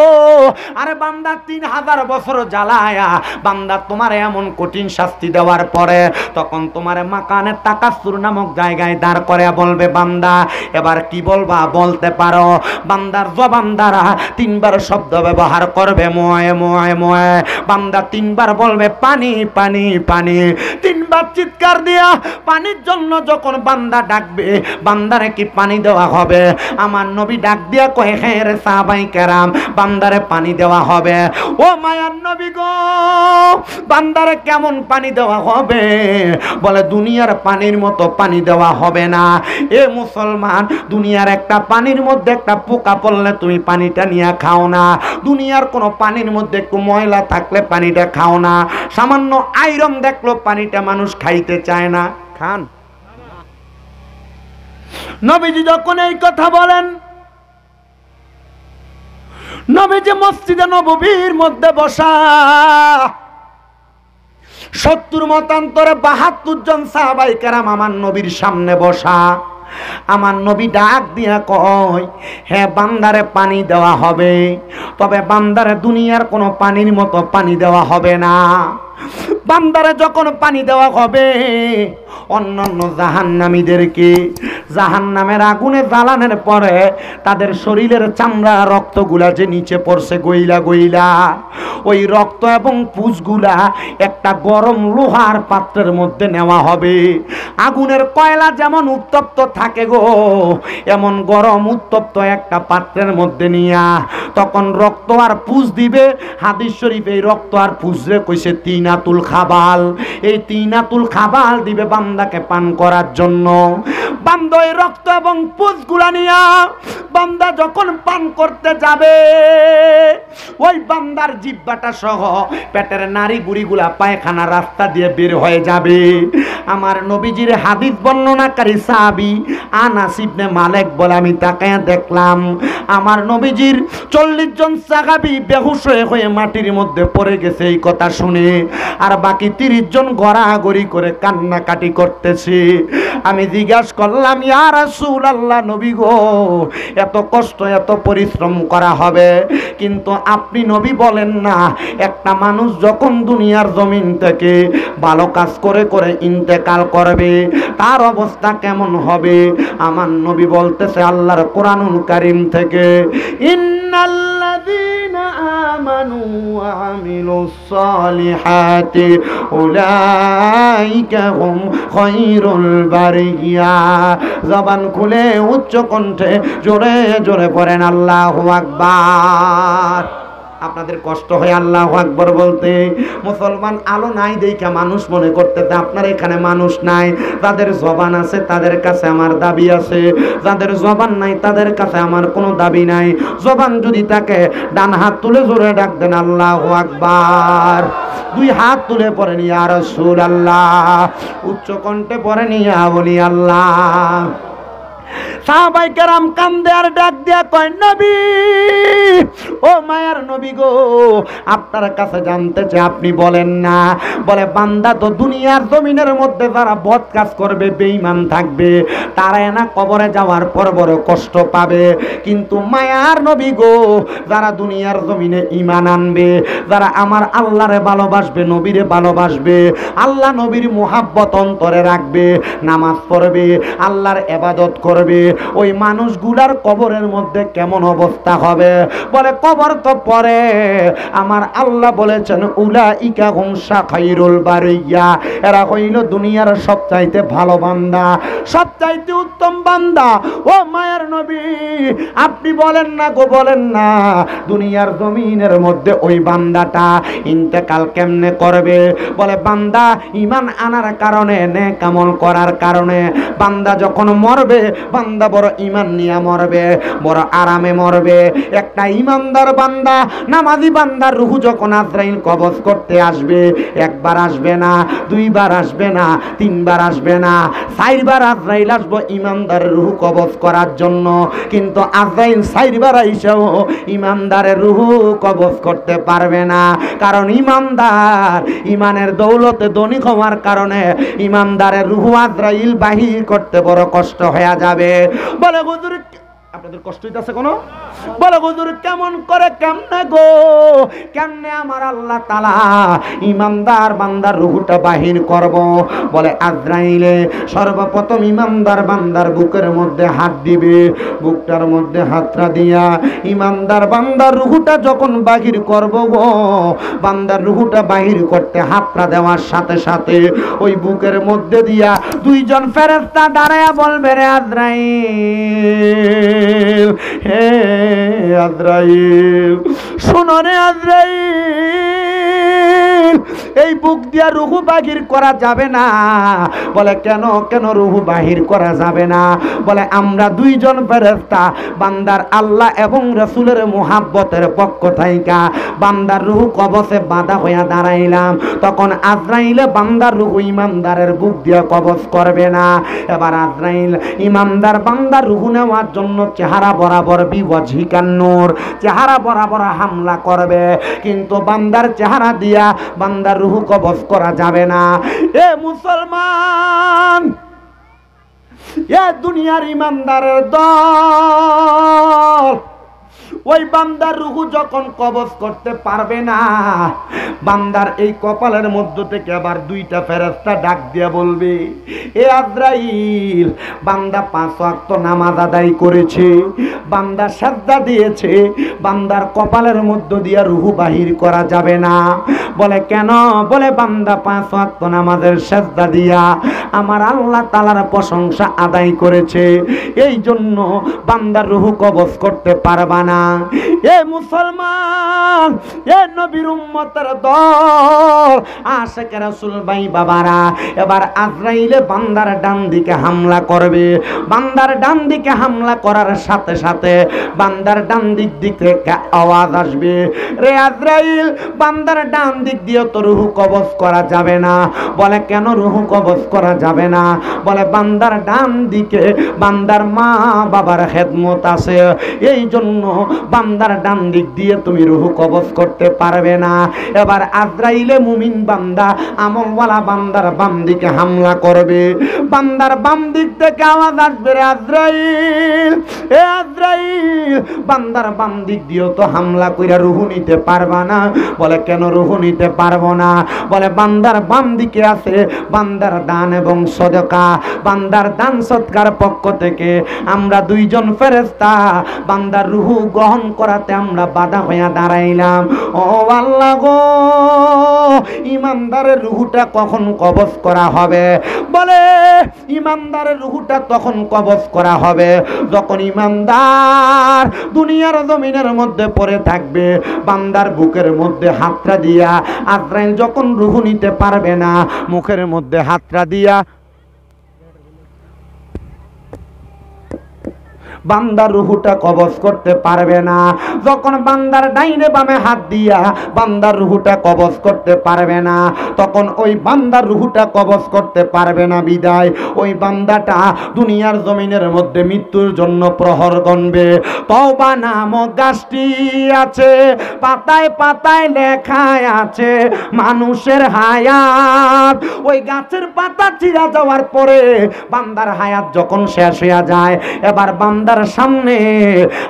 আরে বান্দা 3000 বছর জ্বালায়া বান্দা তোমার এমন কঠিন শাস্তি দেওয়ার পরে তখন তোমার মাকানে তাকাসুর নামক জায়গায় দাঁড় করে বলবে, বান্দা এবার কি বলবা বলতে পারো? বান্দার জবান দ্বারা 3বার শব্দ ব্যবহার করবে, মোয়ে মোয়ে মোয়ে। বান্দা 3বার বলবে পানি পানি পানি। 3বার চিৎকার দিয়া পানির জন্য যখন বান্দা ডাকবে, বান্দারে কি পানি দেওয়া হবে? আমার নবী ডাক দিয়া কয়, হ্যাঁ রে সাহাবাই কেরাম, বান্দারে পানি দেওয়া হবে। ও মায়ার নবী গো, বান্দারে কেমন পানি দেওয়া হবে? বলে দুনিয়ার পানির মতো পানি দেওয়া হবে না। এ মুসলমান, দুনিয়ার একটা পানির মধ্যে একটা পোকা পড়লে তুমি পানিটা নিয়ে খাও না, দুনিয়ার কোনো পানির মধ্যে একটু ময়লা থাকলে পানিটা খাও না, সামান্য আয়রন দেখলো পানিটা মানুষ খাইতে চায় না, খান? নবীজি যখন এই কথা বলেন, নবীজি মসজিদে নববীর মধ্যে বসা 70 মতান্তরে 72 জন সাহাবায়ে কেরাম আমার নবীর সামনে বসা। আমার নবী ডাক দিয়া কয়, হ্যাঁ বান্দারে পানি দেওয়া হবে, তবে বান্দারে দুনিয়ার কোনো পানির মতো পানি দেওয়া হবে না। বান্দারে যখন পানি দেওয়া হবে, অন্যান্য জাহান্নামীদেরকে জাহান্নামের আগুনে জ্বালানোর পরে তাদের শরীরের চামড়া রক্তগুলা যে নিচে পড়ছে গইলা গইলা, ওই রক্ত এবং পুঁজগুলা একটা গরম লোহার পাত্রের মধ্যে নেওয়া হবে। আগুনের কয়লা যেমন উত্তপ্ত থাকে গো, এমন গরম উত্তপ্ত একটা পাত্রের মধ্যে নিয়া তখন রক্ত আর পুঁজ দিবে। হাদিস শরীফে এই রক্ত আর পুঁজরে কইছে তিনাতুল খাবাল। এই তিনাতুল খাবাল দিবে বান্দাকে পান করার জন্য। বান্দা ওই রক্ত এবং পুঁজগুলা নিয়া বান্দা যখন পান করতে যাবে, ওই বান্দার জিহ্বাটা সহ পেটের নাড়ি বুড়িগুলা পায়খানা রাস্তা দিয়ে বের হয়ে যাবে। আমার নবীজির হাদিস বর্ণনাকারী সাহাবী আনাস ইবনে মালিক বলে, আমি তাকায়া দেখলাম আমার নবীজির 40 জন সাহাবী বেহুশ হয়ে মাটির মধ্যে পড়ে গেছে এই কথা শুনে, আর বাকি 30 জন গড়াগড়ি করে কান্নাকাটি করতেছে। আমি জিজ্ঞাসা করলাম, ইয়া রাসূলুল্লাহ, নবী গো, এত কষ্ট এত পরিশ্রম করা হবে, কিন্তু আপনি নবী বলেন না একটা মানুষ যখন দুনিয়ার জমিন থেকে ভালো কাজ করে করে ইন্তেকাল করবে তার অবস্থা কেমন হবে? আমার নবী বলতেছে আল্লাহর কোরআনুল কারীম থেকে, ইন্নাল্লাযীনা আমানু ওয়া আমিলুস সালিহাতি উলাইকা হুম খায়রুল বারিয়া। জবান খুলে উচ্চ কণ্ঠে জোরে জোরে পড়েন আল্লাহু আকবার। আপনাদের কষ্ট হয় আল্লাহু আকবার বলতে? মুসলমান আলো নাই দেখা মানুষ মনে করতেছে আপনার এখানে মানুষ নাই। যাদের জবান আছে তাদের কাছে আমার দাবি আছে, যাদের জবান নাই তাদের কাছে আমার কোনো দাবি নাই। জবান যদি থাকে ডান হাত তুলে জোরে ডাক দেন আল্লাহু আকবার। 2 হাত তুলে পড়েন ইয়া রাসূলুল্লাহ, উচ্চ কণ্ঠে পড়েন ইয়া বলি আল্লাহ। সাহাবায়ে কেরাম কান্দে আর ডাক দিয়া কয়, নবী, ও মায়ার নবী গো, আপনার কাছে জানতে চাই আপনি বলেন না। বলে বান্দা তো দুনিয়ার জমিনের মধ্যে যারা বদ কাজ করবে, বেঈমান থাকবে, তারা না কবরে যাওয়ার পর বড় কষ্ট পাবে, কিন্তু মায়ার নবী গো, যারা দুনিয়ার জমিনে ঈমান আনবে, যারা আমার আল্লাহরে ভালোবাসবে, নবীরে ভালোবাসবে, আল্লাহ নবীর মুহাব্বত অন্তরে রাখবে, নামাজ পড়বে, আল্লাহর ইবাদত করবে, করবে ওই মানুষগুলার কবরের মধ্যে কেমন অবস্থা হবে? বলে কবর তো পরে আমার আল্লাহ বলেছেন উলাইকা হুম খায়রুল বারিয়া, এরা হইল দুনিয়ার সবচাইতে ভালো বান্দা, সবচাইতে উত্তম বান্দা। ও মায়ের নবী আপনি বলেন না গো, বলেন না দুনিয়ার জমিনের মধ্যে ওই বান্দাটা ইন্তেকাল কেমনে করবে? বলে বান্দা ঈমান আনার কারণে, নেক আমল করার কারণে বান্দা যখন মরবে, বান্দা বড় ঈমান নিয়ে মরবে, বড় আরামে মরবে। একটা ঈমানদার বান্দা, নামাজি বান্দার রূহ যখন আজরাইল কবজ করতে আসবে, একবার আসবে না, দুইবার আসবে না, তিনবার আসবে না, চারবার আজরাইল আসবে ঈমানদারের রূহ কবজ করার জন্য। কিন্তু আজরাইল চারবার আইসাও ঈমানদারের রূহ কবজ করতে পারবে না, কারণ ঈমানদার ঈমানের দৌলতে ধনী হওয়ার কারণে ঈমানদারের রূহ আজরাইল বাহির করতে বড় কষ্ট হয়ে যাবে। বলে হুজুর আপনাদের কষ্ট হইতাছে কোনো? বলে হুজুর কেমন করে, কেমনে গো, কেমনে আমার আল্লাহ তাআলা ঈমানদার বান্দার রূহটা বাহির করব? বলে আজরাইলে সর্বপ্রথম ঈমানদার বান্দার বুকের মধ্যে হাত দিবে, বুকটার মধ্যে হাতটা দিয়া ঈমানদার বান্দার রূহটা যখন বাহির করব গো, বান্দার রূহটা বাহির করতে হাতটা দেওয়ার সাথে সাথে ওই বুকের মধ্যে দিয়া দুইজন ফেরেশতা দাঁড়ায়া বলবে রে আজরাইল, হে আজরাইল শোনো রে আজরাইল, এই বুক দিয়া রূহ বাহির করা যাবে না। বলে কেন, কেন রূহ বাহির করা যাবে না? বলে আমরা দুইজন ফেরেশতা বান্দার আল্লাহ এবং রাসূলের মুহাব্বতের পক্ষ থাইকা বান্দার রূহ কবজে বাধা হইয়া দাঁড়াইলাম, তখন আজরাইলে বান্দার রূহ ঈমানদারের বুক দিয়া কবজ করবে না। এবার আজরাইল ঈমানদার বান্দার রূহ নেওয়ার জন্য চেহারা বরাবর বিওয়াজহিকান নূর, চেহারা বরাবর হামলা করবে, কিন্তু বান্দার চেহারা দিয়া বান্দার রূহ কবজ করা যাবে না। এ মুসলমান, এ দুনিয়ার ঈমানদারের দল, ওই বান্দার রূহ যখন কবজ করতে পারবে না, বান্দার এই কপালের মধ্য থেকে আবার দুইটা ফেরেশতা ডাক দিয়া বলবে, এ আজরাইল বান্দা 5 ওয়াক্ত নামাজ আদায় করেছে, বান্দা সাজদা দিয়েছে, বান্দার কপালের মধ্য দিয়া রূহ বাহির করা যাবে না। বলে কেন? বলে বান্দা 5 ওয়াক্ত নামাজের সাজদা দিয়া আমার আল্লাহ তাআলার প্রশংসা আদায় করেছে, এই জন্য বান্দার রূহ কবজ করতে পারবা না। এ মুসলমান, এ নবীর উম্মতের দল, আশিক রাসূল ভাই বাবারা, এবার আজরাইলে বান্দার ডান দিকে হামলা করবে। বান্দার ডান দিকে হামলা করার সাথে সাথে বান্দার ডান দিক থেকে আওয়াজ আসবে, রে আজরাইল বান্দার ডান দিক দিয়ে তো রূহ কবজ করা যাবে না। বলে কেন রূহ কবজ করা যাবে না? বলে বান্দার ডান দিকে বান্দার মা বাবার খেদমত আছে, এই জন্য বান্দার ডান দিক দিয়ে তুমি রূহ কবজ করতে পারবে না। এবার আজরাইলে মুমিন বান্দা আমলওয়ালা বান্দার বাম দিকে হামলা করবে। বান্দার বাম দিক থেকে আওয়াজ আসবে, রে আজরাইল, এ আজরাইল বান্দার বাম দিক দিয়েও তো হামলা কইরা রূহ নিতে পারবা না। বলে কেন রূহ নিতে পারবো না? বলে বান্দার বাম দিকে আছে বান্দার দান এবং সদকা, বান্দার দান সৎকার পক্ষ থেকে আমরা দুইজন ফেরেশতা বান্দার রূহ গ্রহণ করাতে আমরা বাধা হইয়া দাঁড়াইলাম। ও আল্লাহ গো, ঈমানদারের রূহটা কখন কবজ করা হবে? বলে ঈমানদারের রূহটা তখন কবজ করা হবে যখন ঈমানদার দুনিয়ার জমিনের মধ্যে পড়ে থাকবে, বান্দার বুকের মধ্যে হাতটা দিয়া আজরাইল যখন রূহ নিতে পারবে না, মুখের মধ্যে হাতটা দিয়া বান্দার রূহটা কবজ করতে পারবে না। যখন বান্দার ডাইনে বামে হাত দিয়া বান্দার রূহটা কবজ করতে পারবে না, তখন ওই বান্দার রূহটা কবজ করতে পারবে না বিদায় ওই বান্দাটা দুনিয়ার জমিনের মধ্যে মৃত্যুর জন্য প্রহর গণবে। তওবা নামক গাছটি আছে, পাতায় পাতায় লেখা আছে মানুষের হায়াত। ওই গাছের পাতা চিরা যাওয়ার পরে বান্দার হায়াত যখন শেষ হয়ে যায়, এবার বান্দার বান্দার সামনে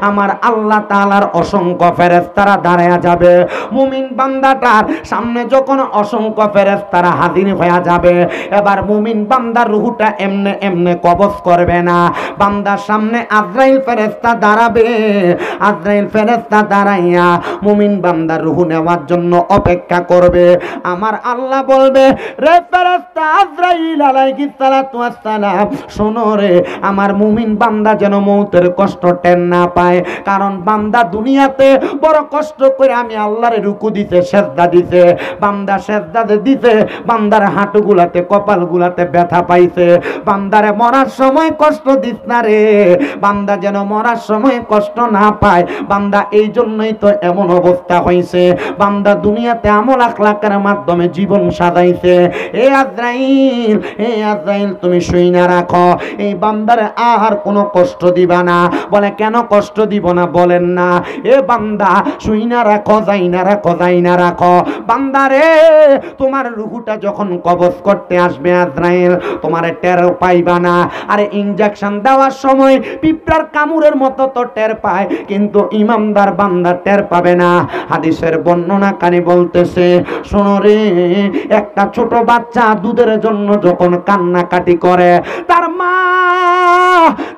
আমার আল্লাহ তাআলার অসংখ্য ফেরেশতারা দাঁড়ায়া যাবে। মুমিন বান্দাটার সামনে যখন অসংখ্য ফেরেশতারা হাজির হয়ে যাবে, এবার মুমিন বান্দার রূহটা এমনে এমনে কবজ করবে না। বান্দার সামনে আজরাইল ফেরেশতা দাঁড়াবে। আজরাইল ফেরেশতা দাঁড়াইয়া মুমিন বান্দার রূহ নেওয়ার জন্য অপেক্ষা করবে। আমার আল্লাহ বলবে, রে ফেরেশতা আজরাইল আলাইহিস সালাতু ওয়াস সালাম, শোনো রে, আমার মুমিন বান্দা যেন মৌতের কষ্ট টের না পায়। কারণ বান্দা দুনিয়াতে বড় কষ্ট করে আমি আল্লাহর রুকু দিতে, সেজদা দিতে, বান্দা সেজদা দিতে, বান্দার হাঁটুগুলাতে কপালগুলাতে ব্যথা পাইছে। বান্দারে মরার সময় কষ্ট দিস না রে, বান্দা যেন মরার সময় কষ্ট না পায়। বান্দা এই জন্যই তো এমন অবস্থা হয়েছে, বান্দা দুনিয়াতে আমল আখলাকের মাধ্যমে জীবন সাজাইছে। এ আজরাইল, এ আজরাইল, তুমি শুইনা রাখো, এই বান্দারে আর কোনো কষ্ট দিবা না। বলে, কেন কষ্ট দিব না বলেন না? এ বান্দা শুইনা রাখো, যাই না রাখো, যাই না রাখো। বান্দারে তোমার রূহটা যখন কবজ করতে আসবে আজরাইল, তোমারে টের পাইবা না। আরে ইনজেকশন দেওয়ার সময় পিঁপড়ার কামড়ের মতো তো টের পায়, কিন্তু ইমানদার বান্দা টের পাবে না। হাদিসের বর্ণনা কানে বলতেছে, শোনো রে, একটা ছোট বাচ্চা দুধের জন্য যখন কান্নাকাটি করে, তার মা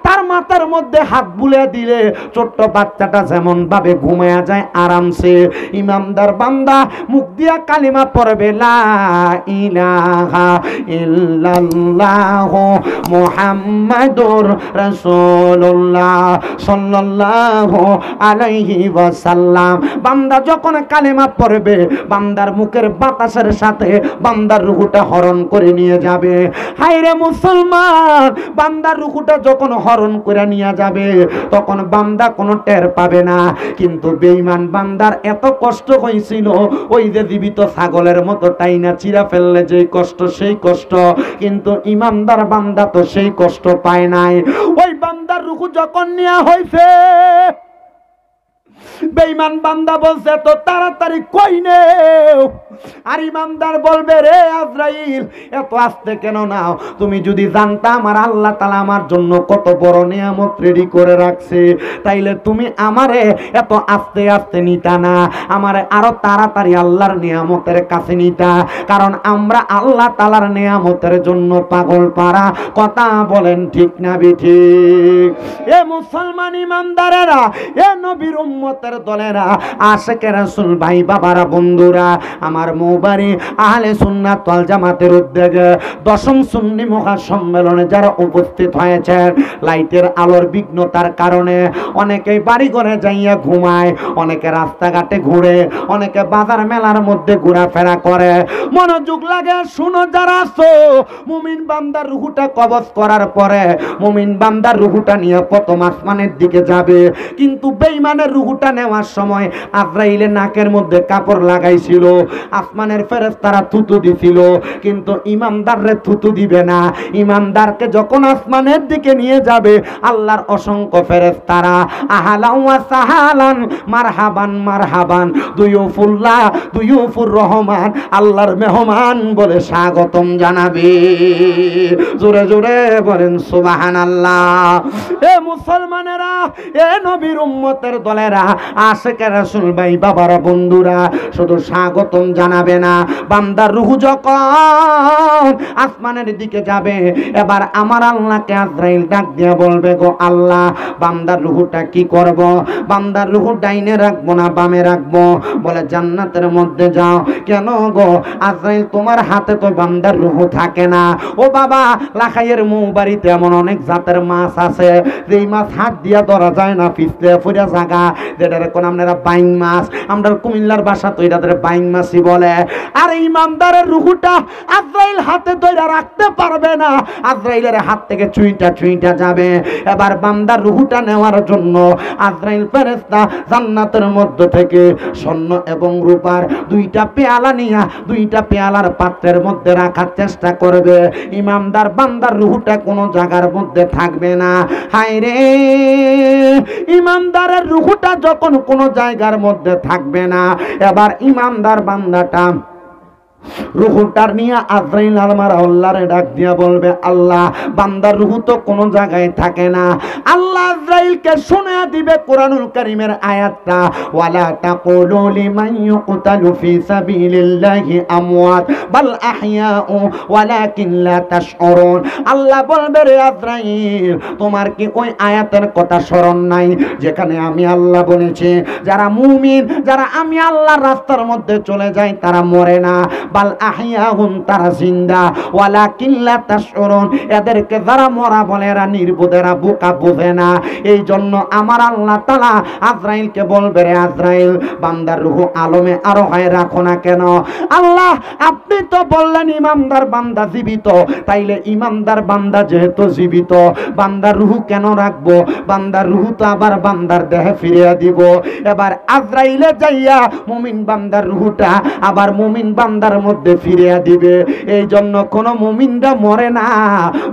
তার মাথার মধ্যে হাত বুলে দিলে ছোট্ট বাচ্চাটা যেমন ভাবে ঘুমায়া যায় আরামসে, ইমানদার বান্দা মুখ দিয়া কালিমা পড়বে, লা ইলাহা ইল্লাল্লাহু মুহাম্মাদুর রাসূলুল্লাহ সাল্লাল্লাহু আলাইহি ওয়াসাল্লাম। বান্দা যখন কালিমা পড়বে, বান্দার মুখের বাতাসের সাথে বান্দার রূহটা হরণ করে নিয়ে যাবে। হায়রে মুসলমান, বান্দার রূহটা যখন হরণ করে নিয়ে যাবে, তখন বান্দা কোনো টের পাবে না। কিন্তু বেঈমান বান্দার এত কষ্ট হয়েছিল, ওই যে জীবিত ছাগলের মতো টাইনা চিরা ফেললে যে কষ্ট, সেই কষ্ট। কিন্তু ইমানদার বান্দা তো সেই কষ্ট পায় নাই। ওই বান্দার রূহ যখন নেওয়া হয়েছে, বেঈমান বান্দা বলছে, তো তাড়াতাড়ি কই নেও। আর ইমানদার বলবে, রে আজরাইল, এত আস্তে কেন নাও? তুমি যদি জানতা আমার আল্লাহ তাআলা আমার জন্য কত বড় নিয়ামত রেডি করে রাখছে, তাইলে তুমি আমারে এত আস্তে আস্তে নিতা না, আমারে আরো তাড়াতাড়ি আল্লাহর নিয়ামতের কাছে নিতা। কারণ আমরা আল্লাহ তাআলার নিয়ামতের জন্য পাগল পারা। কথা বলেন ঠিক না বেঠিক? এ মুসলমান ইমানদারেরা, এ নবীর উম্মতের দলেরা, আশিকে রাসূল ভাই বাবারা, বন্ধুরা, আমার মুবারি আহলে সুন্নাত ওয়াল জামাতের উদ্যোগে 10ম সুন্নি মহাসম্মেলনে যারা উপস্থিত হয়েছেন, লাইটের আলোর বিঘ্নতার কারণে অনেকেই বাড়ি ঘরে যাইয়া ঘুমায়, অনেকে রাস্তাঘাটে ঘুরে, অনেকে বাজার মেলার মধ্যে ঘোরাফেরা করে। মনোযোগ লাগে শুনো যারা আছো, মুমিন বান্দার রূহটা কবজ করার পরে মুমিন বান্দার রূহটা নিয়ে প্রথম আসমানের দিকে যাবে। কিন্তু বেঈমানের রূহটা নেওয়ার সময় আজরাইলের নাকের মধ্যে কাপড় লাগাইছিল, আসমানের ফেরেশতারা থুতু দিছিল, কিন্তু ইমানদাররে থুতু দিবে না। ইমানদারকে যখন আসমানের দিকে নিয়ে যাবে, আল্লাহর অসংখ্য ফেরেশতারা আহলান ওয়া সাহালান, মারহাবান মারহাবান, দুয়ুফুল্লাহ দুয়ুফুর রহমান, আল্লাহর মেহমান বলে স্বাগতম জানাবে। জোরে জোরে বলেন সুবহানাল্লাহ। এ মুসলমানেরা, এ নবীর উম্মতের দলেরা, আশিকে রাসূল ভাই বাবারা, বন্ধুরা, শুধু স্বাগতম জানাবে না, বান্দার রূহ যখন আসমানের দিকে যাবে, এবার আমার আল্লাহকে আজরাইল ডাক দিয়ে বলবে, গো আল্লাহ, বান্দার রূহটা কি করব? বান্দার রূহ ডাইনে রাখবো না বামে রাখবো? বলে, জান্নাতের মধ্যে যাও। কেন গো আজরাইল, তোমার হাতে তো বান্দার রূহ থাকে না। ও বাবা, লাখাইয়ের মৌবাড়িতে এমন অনেক জাতের মাছ আছে, যেই মাছ হাত দিয়া ধরা যায় না, পিছলে ফুরা জায়গা, যেটা এখন আপনারা বাইং মাছ, আমরা কুমিল্লার ভাষা তো এটা বাইং মাছই বলে। আর ইমানদারের রূহটা আজরাইল হাতে ধরে রাখতে পারবে না, আজরাইলের হাত থেকে চুইটা চুইটা যাবে। এবার বান্দার রূহটা নেওয়ার জন্য আজরাইল ফেরেশতা জান্নাতের মধ্য থেকে স্বর্ণ এবং রূপার 2টা পেয়ালা নিয়ে 2টা পেয়ালার পাত্রের মধ্যে রাখার চেষ্টা করবে। ইমানদার বান্দার রূহটা কোনো জায়গার মধ্যে থাকবে না। হায় রে, ইমানদারের রূহটা যখন কোনো জায়গার মধ্যে থাকবে না, এবার ইমানদার বান্দাটা রুহুটার নিয়ে আজরাইল আলমার আল্লাহরে ডাক দিয়া বলবে, আল্লাহ বান্দার রুহু তো কোনো জায়গায় থাকে না। আল্লাহ আজরাইলকে শোনা দিবে কোরআনুল কারীমের আয়াতটা, ওয়ালা তাকুলু লিমান ইউকতালু ফি সাবিলিল্লাহি আমওয়াত বাল আহইয়াউ ওয়ালাকিন লা তাশউরুন। আল্লাহ বলবে, রে আজরাইল তোমার কি ওই আয়াতের কথা স্মরণ নাই যেখানে আমি আল্লাহ বলেছি যারা মুমিন, যারা আমি আল্লাহর রাস্তার মধ্যে চলে যায় তারা মরে না, বাল আহইয়াহুম তারা জিন্দা, ওয়ালাকিন লা তাশউরুন এদেরকে যারা মরা বলে এরা নির্বোধ, এরা বোকা, বোঝে না। এই জন্য আমার আল্লাহ তাআলা আজরাইলকে বলবে, রে আজরাইল বান্দার রূহ আলমে আরো হয় রাখো না কেন? আল্লাহ আপনি তো বললেন ইমানদার বান্দা জীবিত, তাইলে ইমানদার বান্দা যেহেতু জীবিত বান্দার রূহ কেন রাখবো? বান্দার রূহ তো আবার বান্দার দেহে ফিরিয়ে দিব। এবার আজরাইলে যাইয়া মুমিন বান্দার রূহটা আবার মুমিন বান্দার মধ্যে ফিরিয়ে দিবে। এই জন্য কোন মুমিনরা মরে না,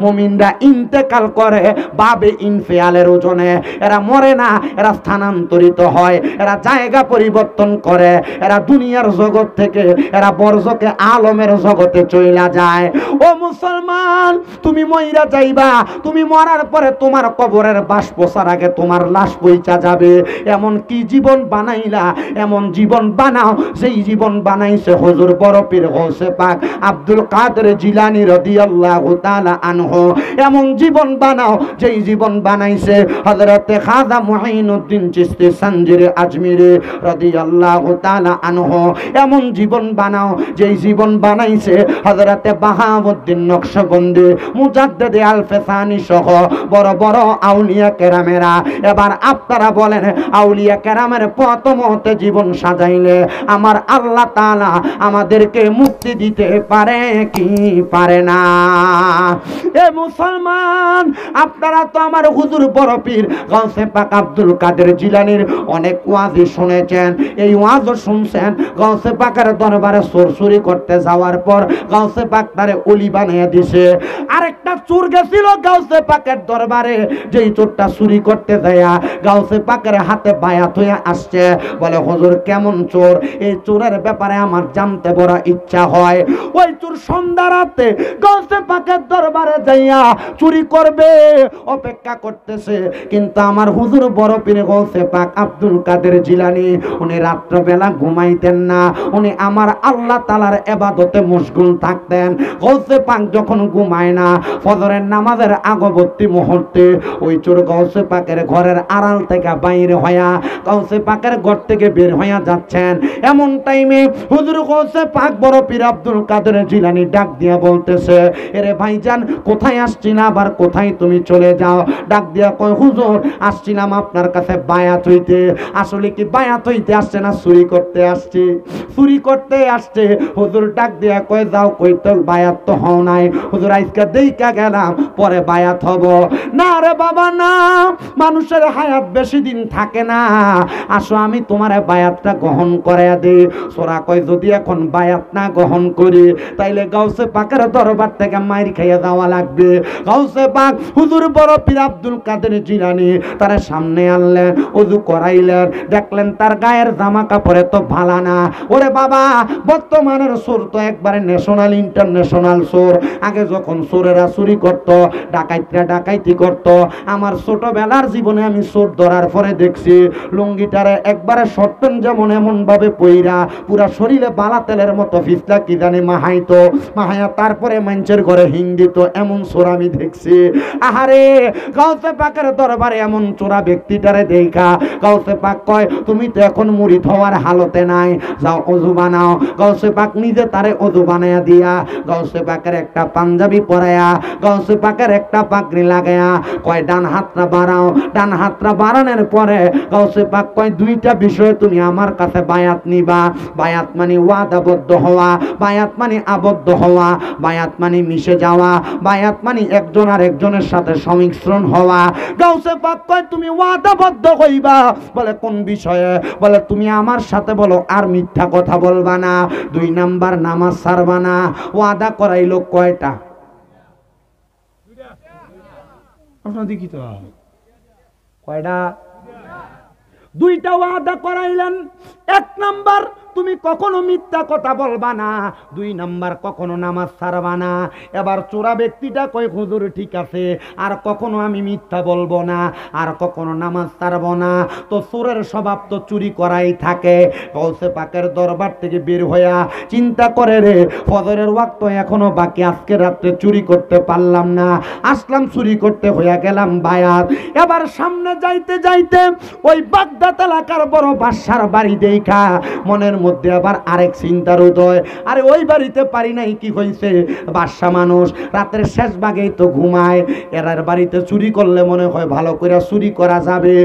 মুমিনরা ইন্তেকাল করে বাবে ইনফিয়ালের ওজনে। এরা মরে না, এরা স্থানান্তরিত হয়, এরা জায়গা পরিবর্তন করে, এরা দুনিয়ার জগৎ থেকে এরা বরজকে আলমের জগতে চইলা যায়। ও মুসলমান, তুমি মইরা যাইবা, তুমি মরার পরে তোমার কবরের বাস পোষার আগে তোমার লাশ পইচা যাবে। এমন কি জীবন বানাইলা, এমন জীবন বানাও সেই জীবন বানাইছে হুজুর বড় পীর গৌসে পাক আব্দুল কাদের জিলানী রাদিয়াল্লাহু তাআলা আনহু। এমন জীবন বানাও যেই জীবন বানাইছে হযরতে খাজা মুঈনুদ্দিন চিশতি সানজিরি আজমিরি রাদিয়াল্লাহু তাআলা আনহু। এমন জীবন বানাও যেই জীবন বানাইছে হযরতে বাহাউদ্দিন নকশবন্দি, মুজাদ্দিদে আলফেসানি সহ বড় বড় আউলিয়া কেরামেরা। এবার আপনারা বলেন, আউলিয়া কেরামের পথমতে জীবন সাজাইলে আমার আল্লাহ তাআলা আমাদেরকে মুক্তি দিতে পারে কি পারে না? এ মুসলমান, আপনারা তো আমার হুজুর বড় পীর গাউসে পাক আব্দুল কাদের জিলানীর অনেক ওয়াজি শুনেছেন। এই ওয়াজও শুনছেন গাউসে পাকের দরবারে চোর চুরি করতে যাওয়ার পর গাউসে পাক তারে ওলি বানিয়ে দিছে। আরেকটা চোর গেছিল গাউসে পাকের দরবারে, যেই চোরটা চুরি করতে যায়া গাউসে পাকের হাতে বায়াত হয়ে আসছে। বলে, হুজুর কেমন চোর? এই চোরের ব্যাপারে আমার জানতে বড় ইচ্ছা হয়। ওই চোর সন্ধ্যা রাতে গাউসে পাকের দরবারে যাইয়া চুরি করবে অপেক্ষা করতেছে। কিন্তু আমার হুজুর বড় পীর গাউসে পাক আব্দুল কাদের জিলানী উনি রাত্রবেলা ঘুমাইতেন না, উনি আমার আল্লাহ তাআলার ইবাদতে মশগুল থাকতেন। গাউসে পাক যখন ঘুমায় না, ফজরের নামাজের আগবর্তী মুহূর্তে ওই চোর গাউসে পাকের ঘরের আড়াল থেকে বাইরে হইয়া গাউসে পাকের ঘর থেকে বের হইয়া যাচ্ছেন। এমন টাইমে হুজুর গাউসে পাক বড় পীর আব্দুল কাদের জিলানী ডাক দিয়া বলতেছে, এরে ভাইজান কোথায় আসছিনা, আবার কোথায় তুমি চলে যাও? ডাক দিয়া কয়, হুজুর আসছিলাম আপনার কাছে বায়াত হইতে। আসলে কি বায়াত হইতে আসছে না চুরি করতে আসছে? চুরি করতে আসছে। হুজুর ডাক দিয়া কয়, যাও কই তো বায়াত তো হও নাই। হুজুর আজকে দেইকা গেলাম, পরে বায়াত হব। না রে বাবা না, মানুষের হায়াত বেশি দিন থাকে না, আসো আমি তোমার বায়াতটা গ্রহণ করে দেই। সোরা কয়, যদি এখন বায়াত না গ্রহণ করি তাইলে গাউসে পাকের দরবার থেকে মাইর খাইয়া যাওয়া লাগবে। গাউসে পাক হুজুর বড় পীর আব্দুল কাদের জিলানী তার সামনে আনলেন, ওযু করাইলেন, দেখলেন তার গায়ের জামা কাপড়ে তো ভালো না। ওরে বাবা, বর্তমানের চোর তো একবারে ন্যাশনাল ইন্টারন্যাশনাল চোর। আগে যখন চোরেরা চুরি করত, ডাকাইতরা ডাকাইতি করত, আমার ছোটবেলার জীবনে আমি চোর ধরার পরে দেখছি লুঙ্গিটারে একবারে শর্টন যেমন এমন ভাবে পইরা পুরা শরীরে বালা তেলের মতো ফিসলা কি জানি মাহাইতো, মাহায়া তারপরে মানুষের ঘরে হিং দিত, এমন চোর আমি দেখছি। আহারে, গাউসে পাকের দরবারে এমন চোরা ব্যক্তিটারে দেখা গাউসে পাক কয়, তুমি তো এখন মুরিদ হওয়ার হালতে নাই, যাও ওযু বানাও। গাউসে পাক নিজে তারে ওযু বানায়া দিয়া গাউসে পাকের একটা পাঞ্জাবি পরায়া গাউসে পাকের একটা পাগড়ি লাগায়া কয়, ডান হাতটা বাড়াও। ডান হাতটা বাড়ানোর পরে গাউসে পাক কয়, দুইটা বিষয়ে তুমি আমার কাছে বায়াত নিবা। বায়াত মানে ওয়াদাবদ্ধ হওয়া, বায়াত মানে আবদ্ধ হওয়া, বায়াত মানে মিশে যাওয়া, বায়াত মানে একজন আর একজনের সাথে সংমিশ্রণ হওয়া। গাউসে পাক কয়, তুমি ওয়াদাবদ্ধ হইবা। বলে, কোন বিষয়ে? বলে, তুমি আমার সাথে বলো আর মিথ্যা কথা বলবা না, 2 নাম্বার নামাজ ছাড়বা না। ওয়াদা করাইলো কয়টা? আপনারা দেখি তো কয়টা? 2টা ওয়াদা করাইলেন। 1 নাম্বার, তুমি কখনো মিথ্যা কথা বলবা না, 2 নাম্বার কখনো নামাজ ছাড়বা না। এবার চোরা ব্যক্তিটা কয় হুজুর ঠিক আছে, আর কখনো আমি মিথ্যা বলবো না, আর কখনো নামাজ ছাড়বো না। তো চোরের স্বভাব তো চুরি করাই থাকে। গৌসে পাকের দরবার থেকে বের হইয়া চিন্তা করে রে ফজরের ওয়াক্ত এখনো বাকি, আজকে রাত্রে চুরি করতে পারলাম না, আসলাম চুরি করতে হইয়া গেলাম বায়াত। এবার সামনে যাইতে যাইতে ওই বাগদাদ এলাকার বড় বাদশার বাড়ি দেখা মনের মধ্যে আবার আরেক চিন্তার উদয়, আরে ওই বাড়িতে পারি নাই কি হয়েছে, বাদশা মানুষ রাতের শেষ ভাগেই তো ঘুমায়, এরার বাড়িতে চুরি করলে মনে হয় ভালো করে চুরি করা যাবে।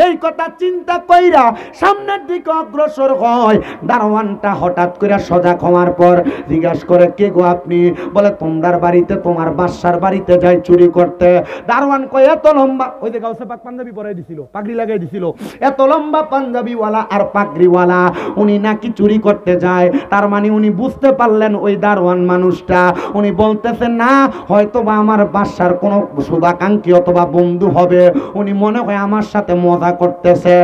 এই কথা চিন্তা কইরা সামনের দিকে অগ্রসর হয়। দারোয়ানটা হঠাৎ করে সজাগ হওয়ার পর জিজ্ঞাসা করে কে গো আপনি? বলে তোমার বাড়িতে, তোমার বাদশার বাড়িতে যাই চুরি করতে। দারোয়ান কয় এত লম্বা, ওই যে গাউসে পাক পাঞ্জাবি পরাই দিছিল, পাগড়ি লাগাই দিছিল, এত লম্বা পাঞ্জাবিওয়ালা আর পাগড়িওয়ালা উনি নাকি চুরি করতে যায়। তার মানে উনি বুঝতে পারলেন ওই দারোয়ান মানুষটা, উনি বলতেছেন না হয়তো বা আমার বাদশার কোনো শুভাকাঙ্ক্ষী অথবা বন্ধু হবে, উনি মনে হয় আমার সাথে মজা করতেছে।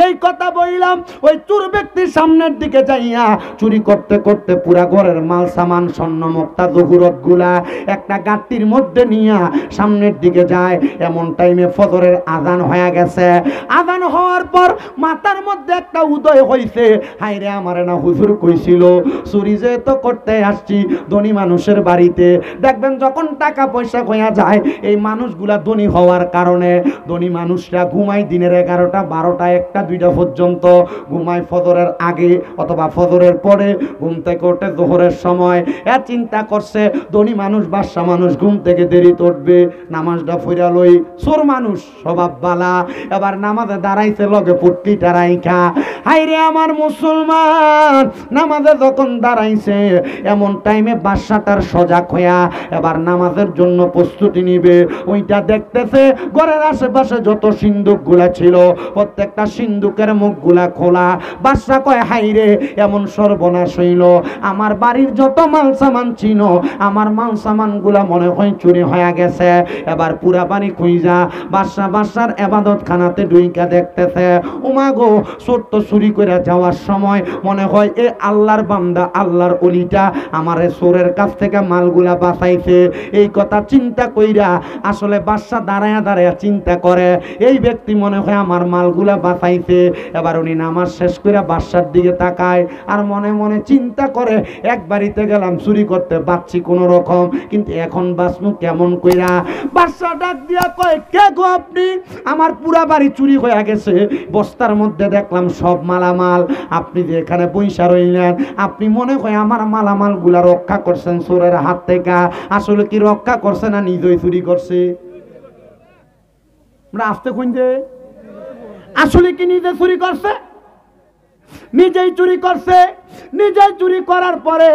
এই কথা বললাম ওই চোর ব্যক্তির সামনের দিকে যাইয়া চুরি করতে করতে পুরা ঘরের মাল সামান স্বর্ণ মুক্তা জহুরত গুলা একটা গাট্টির মধ্যে নিয়ে সামনের দিকে যায়। এমন টাইমে ফজরের আজান হয়ে গেছে। আজান হওয়ার পর মাথার মধ্যে একটা উদয় হইছে, হাইরে আমারে না হুজুর কইছিল চুরি যে তো করতে আসছি ধনী মানুষের বাড়িতে। দেখবেন যখন টাকা পয়সা হইয়া যায় এই মানুষগুলা ধনী হওয়ার কারণে ধনী মানুষরা ঘুমায় দিনের 11টা 12টা 1টা 2টা পর্যন্ত ঘুমায়, ফজরের আগে অথবা ফজরের পরে, ঘুম থেকে ওঠে জোহরের সময়। এ চিন্তা করছে ধনী মানুষ বাদশা মানুষ ঘুম থেকে দেরিতে উঠবে, নামাজটা ফিরা লই। চোর মানুষ স্বভাব বালা, এবার নামাজে দাঁড়াইছে লগে পুটলিটা রাইখা। হাইরে আমার মুসলমান, নামাজে যখন দাঁড়াইছে এমন টাইমে বাদশাটার সজাগ হইয়া এবার নামাজের জন্য প্রস্তুতি নিবে। ওইটা দেখতেছে ঘরের আশেপাশে যত সিন্দুক গুলা ছিল প্রত্যেকটা সিন্দুকের মুখ গুলা খোলা। বাদশা কয় হাইরে এমন সর্বনাশ হইল, আমার বাড়ির যত মাল সামান ছিল আমার মাল সামান গুলা মনে হয় চুরি হয়ে গেছে। এবার পুরা বাড়ি খুঁজা বাদশার এবাদত খানাতে ঢুইকা দেখতেছে, উমা গো চোর তো চুরি করে যাওয়ার সময় মনে হয় এ আল্লাহর বান্দা আল্লাহর ওলিটা আমারে চোরের কাছ থেকে মালগুলা বাঁচাইছে। এই কথা চিন্তা কইরা আসলে বাদশা দাঁড়ায়া দাঁড়ায়া চিন্তা করে এই ব্যক্তি মনে হয় আমার মালগুলা বাঁচাইছে। এবার উনি নামাজ শেষ করে বাদশার দিকে তাকায় আর মনে মনে চিন্তা করে এক বাড়িতে গেলাম চুরি করতে, বাঁচছি কোনো রকম, কিন্তু এখন বাঁচমু কেমন কইরা? বাদশা ডাক দিয়া কয় কে গো আপনি? আমার পুরা বাড়ি চুরি হয়ে গেছে, বস্তার মধ্যে দেখলাম সব মালামাল, আপনি যে এখানে পয়সা রইলেন আপনি মনে হয় আমার মালামাল গুলা রক্ষা করছেন চোরের হাত থেকে। আসলে কি রক্ষা করছে না নিজেই চুরি করছে? আমরা আসতে খুঁজে আসলে কি নিজে চুরি করছে? নিজেই চুরি করছে। নিজেই চুরি করার পরে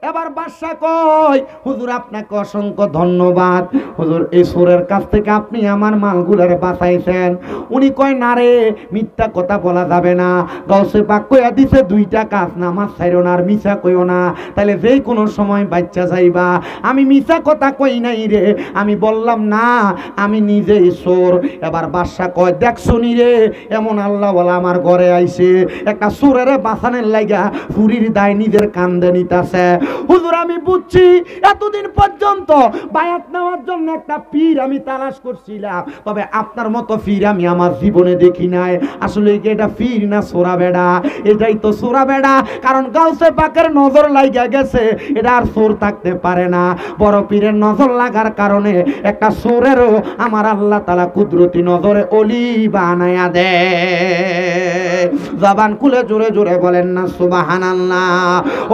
এবার বাদশা কয় হুজুর আপনাকে অসংখ্য ধন্যবাদ, হুজুর এই চোরের কাছ থেকে আপনি আমার মালগুলারে বাঁচাইছেন। উনি কয় না রে, মিথ্যা কথা বলা যাবে না, গাউসে পাক কইয়া দিছে 2টা কাজ, নামাজ ছাইরো না আর মিছা কইও না, তাহলে যেই কোনো সময় বাচ্চা যাইবা। আমি মিছা কথা কই নাই রে, আমি বললাম না আমি নিজেই চোর। এবার বাদশা কয় দেখছনি রে, এমন আল্লাহওয়ালা আমার ঘরে আইছে, একটা চোরের বাঁচানোর লাগা ফুরির দায় নিজের কান্দে নিতাছে। হুজুর আমি বুঝছি, এতদিন পর্যন্ত বায়াত নেওয়ার জন্য একটা পীর আমি তালাশ করছিলাম, তবে আপনার মতো পীর আমি আমার জীবনে দেখি নাই। আসলে কি এটা পীর না সোরা বেড়া? এটাই তো সোরা বেড়া, কারণ গাউসে পাকের নজর লাগা গেছে, এটা আর চোর থাকতে পারে না। বড় পীরের নজর লাগার কারণে একটা চোরেরও আমার আল্লাহ তাআলা কুদরতি নজরে ওলি বানায়া দেয়। জবান খুলে জোরে জোরে বলেন না সুবহানাল্লাহ।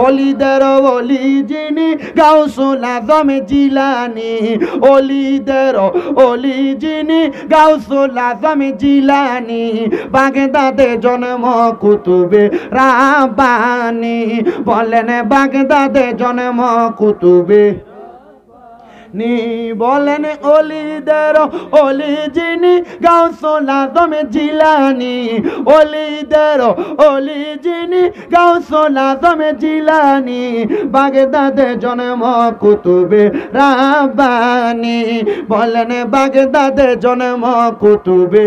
ওলিদের ওলি যিনি গাউসুল আজম জিলানী, ওলিদের ওলি যিনি গাউসুল আজম জিলানী, বাগদাদে জন্ম কুতুবে রাব্বানী। বলেন বাগদাদে জন্ম কুতুবে নি, বলেন ওলিদের ওলি যিনি গাউসুল আজম জিলানী, ওলিদের ওলি যিনি গাউসুল আজম জিলানী, বাগদাদে জন্ম কুতুবে রাব্বানী। বলেন বাগদাদে জন্ম কুতুবে।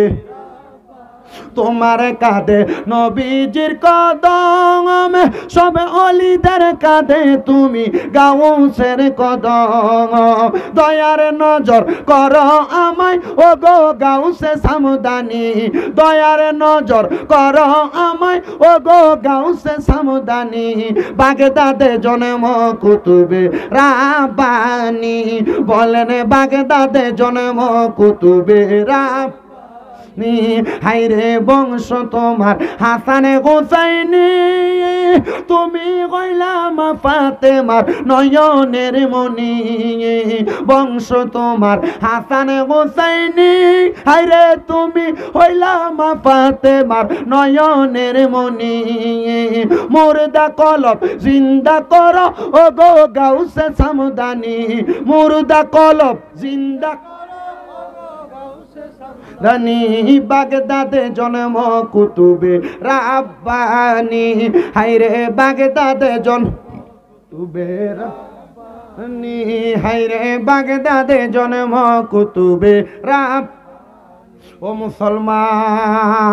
তোমার কাঁধে নবীজির কদম, সব অলিদের কাঁধে তুমি গাউসের কদম। দয়ার নজর করো আমায় ও গো গাউসে সামদানি, দয়ার নজর করো আমায় ও গো গাউসে সামদানি। বাগদাদে জন্ম কুতুবে রাব্বানি, বলেন বাগদাদে জন্ম কুতুবে রাব্বানি। হাইরে বংশ তোমার হাসানে হোসাইনি, তুমি কইলাম ফাতেমার নয়নের মনি। বংশ তোমার হাসানে হোসাইনি, হাইরে তুমি হইলাম ফাতেমার নয়নের মনি। মুর্দা কলব জিন্দা করো ও গো গাউসে সামদানি, মুর্দা কলব জিন্দা রানী। বাগদাদে জন্ম কুতুবে রাব্বানি, হাইরে বাগদাদে জন্ম কুতুবে রাব্বানি, হাইরে বাগদাদে জন্ম কুতুবে রাব্বানি। ও মুসলমান,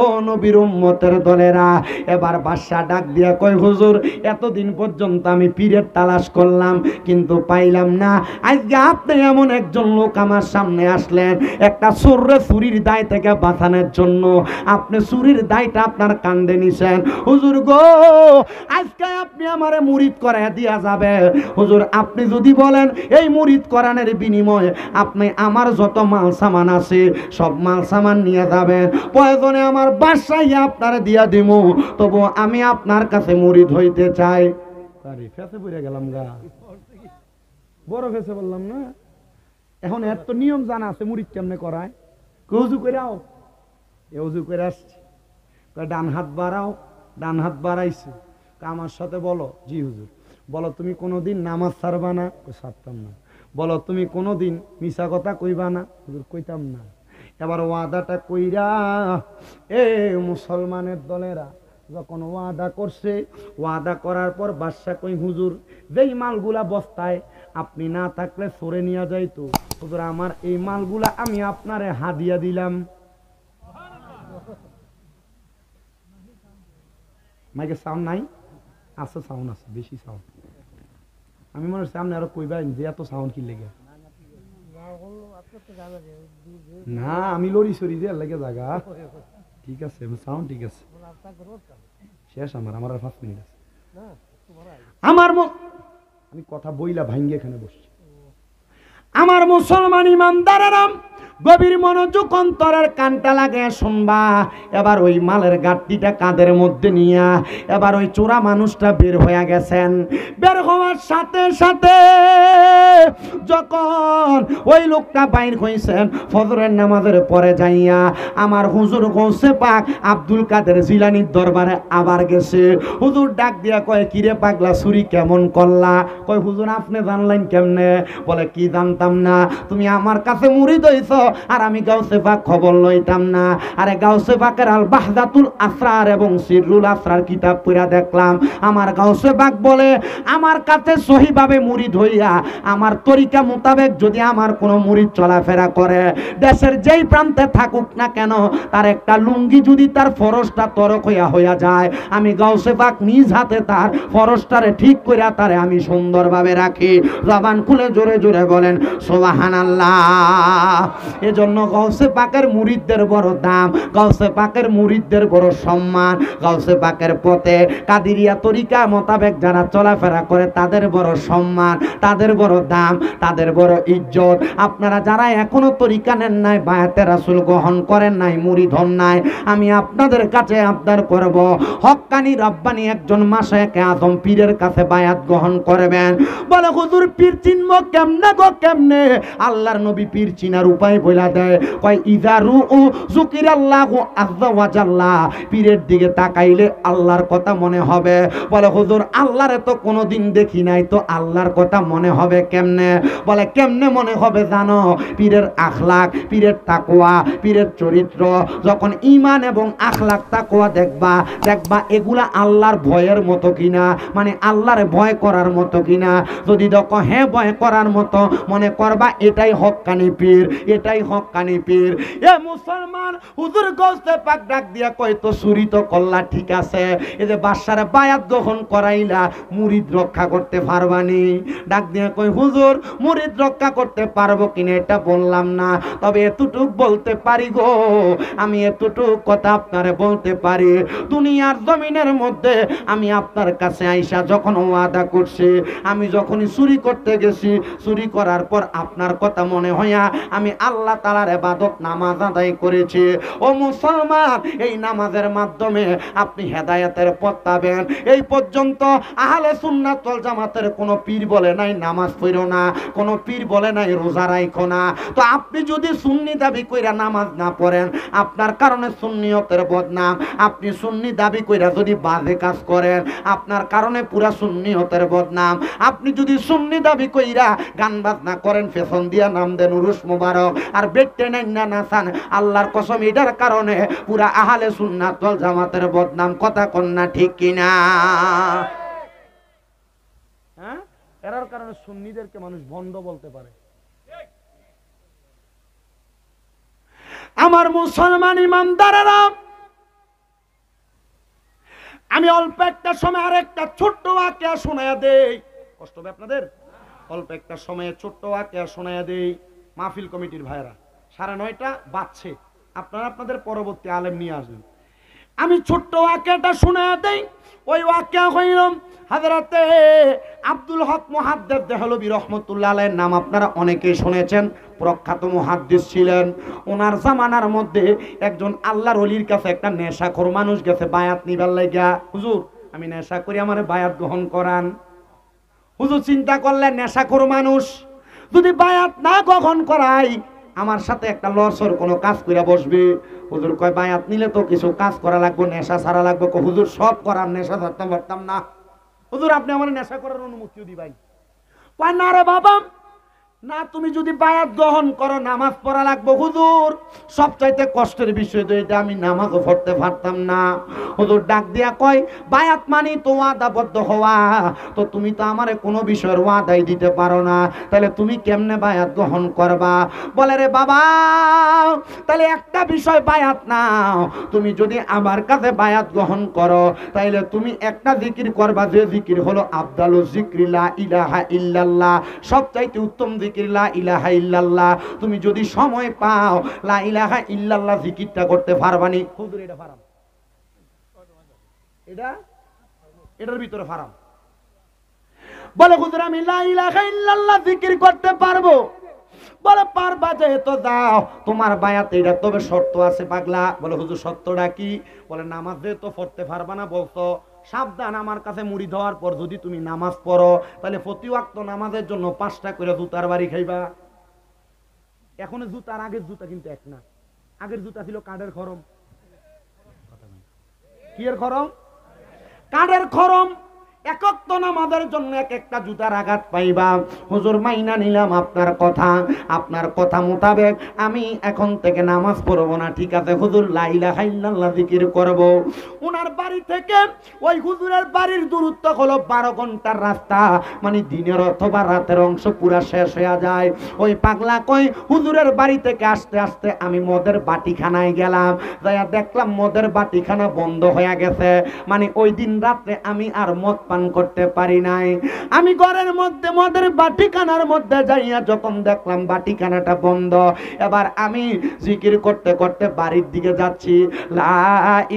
ও নবীর উম্মতের দলেরা, এবার বাদশা ডাক দিয়া কয় হুজুর এতদিন পর্যন্ত আমি পীরের তালাশ করলাম কিন্তু পাইলাম না, আজকে আপনি এমন একজন লোক আমার সামনে আসলেন একটা চোররে চুরির দায় থেকে বাঁচানোর জন্য। আপনি চুরির দায়টা আপনার কান্দে নিছেন হুজুর গো, আজকে আপনি আমারে মুরিদ করায় দিয়া যাবে। হুজুর আপনি যদি বলেন এই মুরিদ করানোর বিনিময়ে আপনি আমার যত মাল সামান আছে সব মাল সামান নিয়ে যাবেন, প্রয়োজনে আমার বাসায় আপনারা দিয়া দিব, তবু আমি আপনার কাছে মুরিদ হইতে চাই। আরে ফেসে পড়ে গেলাম গা, বড় ফেসে বললাম না। এখন এর তো নিয়ম জানা আছে মুরিদ কেমনে করায়। উজু করে আও, এ উজু করে আসছে, ডান হাত বাড়াও, ডান হাত বাড়াইছে, আমার সাথে বলো জি হুজুর। বলো তুমি কোনোদিন নামাজ ছাড়বা না? ছাড়তাম না। বলো তুমি কোনোদিন মিছা কথা কইবা না? হুজুর কইতাম না। এবার ওয়াদাটা কইরা এ মুসলমানের দলেরা যখন ওয়াদা করছে, ওয়াদা করার পর বাদশা কই হুজুর যেই মালগুলা বস্তায় আপনি না থাকলে সরে নিয়ে যাইতো, হুজুর আমার এই মালগুলা আমি আপনারে হাদিয়া দিলাম। মাইকে সাউন্ড নাই? আছে সাউন্ড আছে, বেশি সাউন্ড। আমি মনে হচ্ছে আপনি আরো কইবেন যে এত সাউন্ড কি লেগে। না আমি লড়ি সরি যে লেগে জায়গা ঠিক আছে, সাউন্ড ঠিক আছে। শেষ আমার আর 5 মিনিট আছে। আমার আমি কথা বইলা ভাঙ্গে এখানে বসছি। আমার মুসলমান ইমানদারেরা গভীর মনোযোগ অন্তরের কানটা লাগে শুনবা। এবার ওই মালের গাড়িটা কাঁধের মধ্যে নিয়া এবার ওই চোরা মানুষটা বের হয়ে গেছেন। বের হওয়ার সাথে সাথে যখন ওই লোকটা বাইর হইছেন ফজরের নামাজের পরে যাইয়া আমার হুজুর গৌসে পাক আব্দুল কাদের জিলানির দরবারে আবার গেছে। হুজুর ডাক দিয়া কয় কিরে পাগলা চুরি কেমন করলা? কয় হুজুর আপনি জানলেন কেমনে? বলে কি জানতাম না, তুমি আমার কাছে মুরিদ হইছ আর আমি গাউসে পাক খবর লইতাম না। আরে গাউসে পাকের আল বাহদাতুল আসরার এবং সিররুল আসরার কিতাব পড়া দেখলাম আমার গাউসে পাক বলে আমার কাছে সহিভাবে মুরিদ হইয়া আমার তরিকা মোতাবেক যদি আমার কোনো মুরিদ চলাফেরা করে দেশের যেই প্রান্তে থাকুক না কেন তার একটা লুঙ্গি যদি তার ফরসটা তরক হইয়া যায় আমি গাউসে পাক নিজ হাতে তার ফরসটারে ঠিক কইরা তারে আমি সুন্দরভাবে রাখি। জবান খুলে জোরে জোরে বলেন সুবহানাল্লাহ। এজন্য গাউসে পাকের মুরিদদের বড় দাম, গাউসে পাকের মুরিদদের বড় সম্মান, গাউসে পাকের পথে কাদিরিয়া তরিকা মোতাবেক যারা চলাফেরা করে তাদের বড় সম্মান, তাদের বড় দাম, তাদের বড় ইজ্জত। আপনারা যারা এখনো তরিকা নেন নাই, বায়াতে রাসূল গ্রহণ করেন নাই, মুরিদ হন নাই, আমি আপনাদের কাছে আবদার করব হক্কানি রব্বানি একজন মাশায়েখে আযম পীরের কাছে বায়াত গ্রহণ করবেন। বলে হুজুর পীর চিনবো কেমনে গো কেমনে? আল্লাহর নবী পীর চিনার উপায় বইলা দেয়, কয় ইজারু যুকিরাল্লাহু আযজা ওয়া জাল্লা, পীরের দিকে তাকাইলে আল্লাহর কথা মনে হবে। বলে হুজুর আল্লাহরে তো কোনোদিন দেখি নাই, তো আল্লাহর কথা মনে হবে কেমনে? বলে কেমনে মনে হবে জানো? পীরের আখলাক, পীরের তাকওয়া, পীরের চরিত্র, যখন ঈমান এবং আখলাক তাকওয়া দেখবা এগুলা আল্লাহর ভয়ের মতো কিনা, মানে আল্লাহর ভয় করার মতো কিনা। যদি দেখো হ্যাঁ ভয় করার মতো মনে করবা এটাই হক্কানি পীর, এটাই এটাই হক্কানি পীর। এ মুসলমান, হুজুর গৌসে পাক ডাক দিয়া কয় তো চুরি তো করলা ঠিক আছে, এই যে বাদশার বায়াত গ্রহণ করাইলা মুরিদ রক্ষা করতে পারবানি? ডাক দিয়া কয় হুজুর মুরিদ রক্ষা করতে পারবো কিনা এটা বললাম না, তবে এতটুক বলতে পারি গো, আমি এতটুক কথা আপনারে বলতে পারি, দুনিয়ার জমিনের মধ্যে আমি আপনার কাছে আইসা যখন ওয়াদা করছি, আমি যখনই চুরি করতে গেছি, চুরি করার পর আপনার কথা মনে হইয়া আমি আল্লাহ তাআলার ইবাদত নামাজ আদায় করেছি। ও মুসলমান, এই নামাজের মাধ্যমে আপনি হেদায়েতের পথ পাবেন। এই পর্যন্ত আহলে সুন্নাত ওয়াল জামাতের কোনো পীর বলে নাই নামাজ পড়ো না, কোনো পীর বলে নাই রোজা রাখো না। তো আপনি যদি সুন্নি দাবি কইরা নামাজ না পড়েন, আপনার কারণে সুন্নিয়তের বদনাম। আপনি সুন্নি দাবি কইরা যদি বাজে কাজ করেন, আপনার কারণে পুরা সুন্নিয়তের বদনাম। আপনি যদি সুন্নি দাবি কইরা গান বাজনা করেন, ফ্যাশন দিয়া নাম দেন উরুস মুবারক, আর বেটে নেন না নাচান, আল্লাহর কসম এটার কারণে পুরা আহলে সুন্নাত ওয়াল জামাতের বদনাম। কথা কন্যা ঠিক কিনা? হ্যাঁ, এর কারণে সুন্নিদেরকে মানুষ ভণ্ড বলতে পারে। আমার মুসলমান ইমানদারেরা, আমি অল্প একটা সময় আর একটা ছোট্ট ওয়াকিয়া শোনায়া দেই। কষ্ট হবে আপনাদের? অল্প একটা সময়ে ছোট্ট ওয়াকিয়া শোনায়া দেই। মাহফিল কমিটির ভাইরা 9:30 বাজছে, আপনারা আপনাদের পরবর্তী আলেম নিয়ে আসবেন। আমি ছোট্ট ওয়াকিয়াটা শোনায়া দেই। ওই ওয়াকিয়া হইল হযরতে আব্দুল হক মুহাদ্দিস দেহলভী রাহমাতুল্লাহ আলাইহির নাম আপনারা অনেকেই শুনেছেন, প্রখ্যাত মুহাদ্দিস ছিলেন। ওনার জামানার মধ্যে একজন আল্লাহর ওলির কাছে একটা নেশাখোর মানুষ গেছে বায়াত নিবার লাগিয়া। হুজুর আমি নেশা করি, আমারে বায়াত গ্রহণ করান। হুজুর চিন্তা করলেন নেশাখোর মানুষ যদি বায়াত না গ্রহণ করাই, আমার সাথে একটা লসর কোনো কাজ কইরা বসবে। হুজুর কয় বায়াত নিলে তো কিছু কাজ করা লাগবে, নেশা ছাড়া লাগবে। হুজুর সব করার, নেশা ছাড়তাম পারতাম না। হুজুর আপনি আমার নেশা করার অনুমতিও দিবাই? কয় না রে বাবা, না তুমি যদি বায়াত গ্রহণ করো নামাজ পড়া লাগবে। হুজুর সবচাইতে কষ্টের বিষয় তো এটা, আমি নামাজও পড়তে পারতাম না। হুজুর ডাক দিয়া কয় বায়াত মানি তো ওয়াদাবদ্ধ হওয়া, তো তুমি তো আমারে কোনো বিষয়ের ওয়াদাই দিতে পারো না, তাহলে তুমি কেমনে বায়াত গ্রহণ করবা? বলে রে বাবা, তাহলে একটা বিষয় বায়াত নাও, তুমি যদি আমার কাছে বায়াত গ্রহণ করো, তাইলে তুমি একটা জিকির করবা, যে জিকির হলো আফদালুজ যিকরি লা ইলাহা ইল্লাল্লাহ, সবচাইতে উত্তম জিকির লা ইলাহা ইল্লাল্লাহ। তুমি যদি সময় পাও লা ইলাহা ইল্লাল্লাহ জিকিরটা করতে পারবানি? হুজুর এটা ফারাম, এটার ভিতরে ফারাম। বলে হুজুর আমি লা ইলাহা ইল্লাল্লাহ জিকির করতে পারবো। বলে পারবা যেহেতু যাও, তোমার বায়াত এটা, তবে শর্ত আছে পাগলা। বলে হুজুর শর্তটা কি? বলে নামাজ যেহেতু পড়তে পারবা না বলছো, সাবধান, আমার কাছে মুড়ি দেওয়ার পর যদি তুমি নামাজ পড়ো, তাহলে প্রতি ওয়াক্ত নামাজের জন্য 5টা করে জুতার বাড়ি খাইবা। এখন জুতার আগের জুতা কিন্তু এক না, আগের জুতা ছিল কাঠের খরম। কি এর খরম? কাঠের খরম। একক তো নামাজের জন্য এক একটা জুতার আঘাত পাইবা। হুজুর মাইনা নিলাম আপনার কথা, আপনার কথা মোতাবেক আমি এখন থেকে নামাজ পড়বো না, ঠিক আছে হুজুর লা ইলাহা ইল্লাল্লাহ জিকির করব। ওনার বাড়ি থেকে ওই হুজুরের বাড়ির দূরত্ব হলো 12 ঘন্টার রাস্তা, মানে দিনের অথবা রাতের অংশ পুরা শেষ হয়ে যায়। ওই পাগলা কই হুজুরের বাড়ি থেকে আসতে আসতে আমি মদের বাটিখানায় গেলাম, যাইয়া দেখলাম মদের বাটিখানা বন্ধ হয়ে গেছে, মানে ওই দিন রাতে আমি আর মদ করতে পারি নাই। আমি ঘরের মধ্যে মদের বাটিখানার মধ্যে যাইয়া যখন দেখলাম বাটিখানাটা বন্ধ, এবার আমি জিকির করতে করতে বাড়ির দিকে যাচ্ছি, লা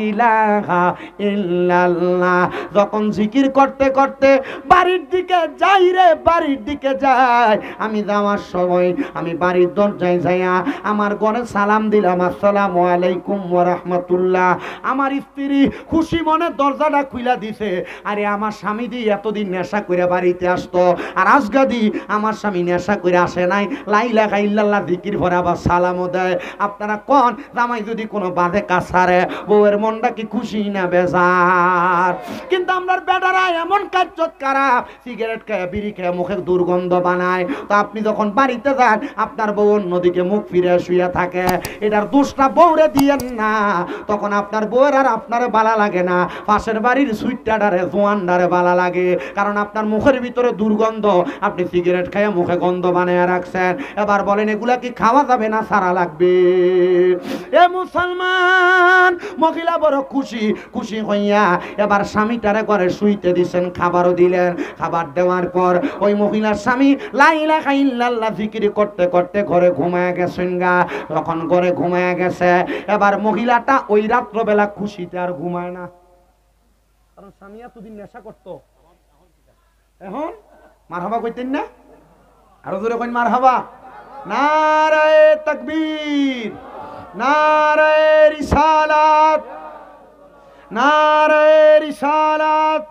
ইলাহা ইল্লাল্লাহ। যখন জিকির করতে করতে বাড়ির দিকে যাই রে, বাড়ির দিকে যাই, আমি যাওয়ার সময় আমি বাড়ির দরজায় যাইয়া আমার ঘরে সালাম দিলাম, আসসালামু আলাইকুম ওয়া রাহমাতুল্লাহ। আমার স্ত্রী খুশি মনে দরজাটা খুলে দিছে। আরে আমার স্বামী দি এতদিন নেশা করে বাড়িতে আসতো, আর আজকে দি আমার স্বামী নেশা করে আসে নাই, লা ইলাহা ইল্লাল্লাহ জিকির ভরে আবার সালামও দেয়। আপনারা কোন জামাই যদি কোনো বাজে কাজ ছাড়ে, বউয়ের মনটা কি খুশি না বেজার? কিন্তু আমরা বেটারা এমন কাজত খারাপ, সিগারেট খেয়ে বিড়ি খেয়ে মুখে দুর্গন্ধ বানায়। তো আপনি যখন বাড়িতে যান, আপনার বউ অন্যদিকে মুখ ফিরে শুয়ে থাকে, এটার দোষটা বউরে দিয়েন না। তখন আপনার বউয়ের আর আপনার ভালো লাগে না, পাশের বাড়ির সুইটটারে জোয়ানডারে ভালো লাগে, কারণ আপনার মুখের ভিতরে দুর্গন্ধ, আপনি সিগারেট খেয়ে মুখে গন্ধ বানিয়ে রাখছেন। এবার বলেন এগুলা কি খাওয়া যাবে না সারা লাগবে? এ মুসলমান মহিলা বড় খুশি, খুশি হইয়া এবার স্বামীটারে ঘরে শুইতে দিছেন, খাবারও দিলেন। খাবার দেওয়ার পর ওই মহিলার স্বামী লা ইলাহা ইল্লাল্লাহ জিকির করতে করতে ঘরে ঘুমায় গেছেন গা। যখন ঘরে ঘুমায় গেছে, এবার মহিলাটা ওই রাত্রবেলা খুশিতে আর ঘুমায় না, কারণ স্বামী এতদিন নেশা করতো। এখন মারহাবা কইতেন না? আরো জোরে কইন মারহাবা। নারায়ে তাকবীর, নারায়ে রিসালাত, নারায়ে রিসালাত।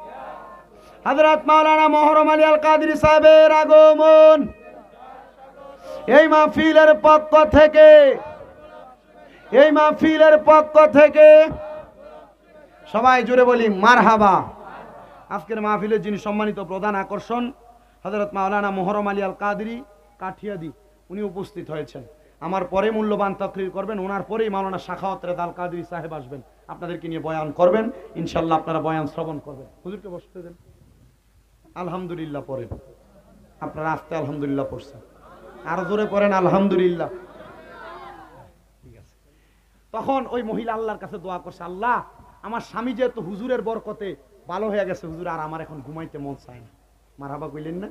হযরত মাওলানা মোহরম আলী আল কাদরি সাহেবের আগমন। এই মাহফিলের পক্ষ থেকে, এই মাহফিলের পক্ষ থেকে সবাই জোরে বলি মারহাবা। আজকের মাহফিলের যিনি সম্মানিত প্রধান আকর্ষণ হযরত মাওলানা মোহরম আলী আল কাদরি কাঠিয়াদি, উনি উপস্থিত হয়েছেন। আমার পরে মূল্যবান তাকরীর করবেন, ওনার পরেই মাওলানা শাখাওয়াত রেজা আল কাদরি সাহেব আসবেন, আপনাদেরকে নিয়ে বয়ান করবেন। ইনশাআল্লাহ আপনারা বয়ান শ্রবণ করবেন। হুজুরকে বসতে দেন। আলহামদুলিল্লাহ পড়েন, আপনারা আস্তে আলহামদুলিল্লাহ পড়ছেন, আরো জোরে পড়েন আলহামদুলিল্লাহ। ঠিক আছে। তখন ওই মহিলা আল্লাহর কাছে দোয়া করছে, আল্লাহ আমার স্বামী যেহেতু হুজুরের বরকতে ভালো হয়ে গেছে, হুজুর আর আমার এখন ঘুমাইতে মন চায় না। মারহাবা কইলেন না?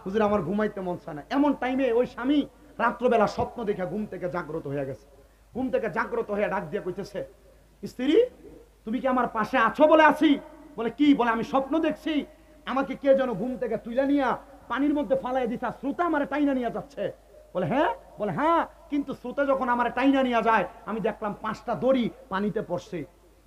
হুজুর আমার ঘুমাইতে মন চায় না। এমন টাইমে ওই স্বামী রাত্রবেলা স্বপ্ন দেখে ঘুম থেকে জাগ্রত হয়ে গেছে। ঘুম থেকে জাগ্রত হয়ে ডাক দিয়ে কইতেছে, স্ত্রী তুমি কি আমার পাশে আছো? বলে আছি। বলে কি? বলে আমি স্বপ্ন দেখছি আমাকে কে যেন ঘুম থেকে তুইলা নিয়া পানির মধ্যে ফালাই দিছা, স্রোতা আমার টাইনা নিয়ে যাচ্ছে। বলে হ্যাঁ? বলে হ্যাঁ, কিন্তু স্রোতে যখন আমার টাইনা নিয়ে যায় আমি দেখলাম 5টা দড়ি পানিতে পড়ছে।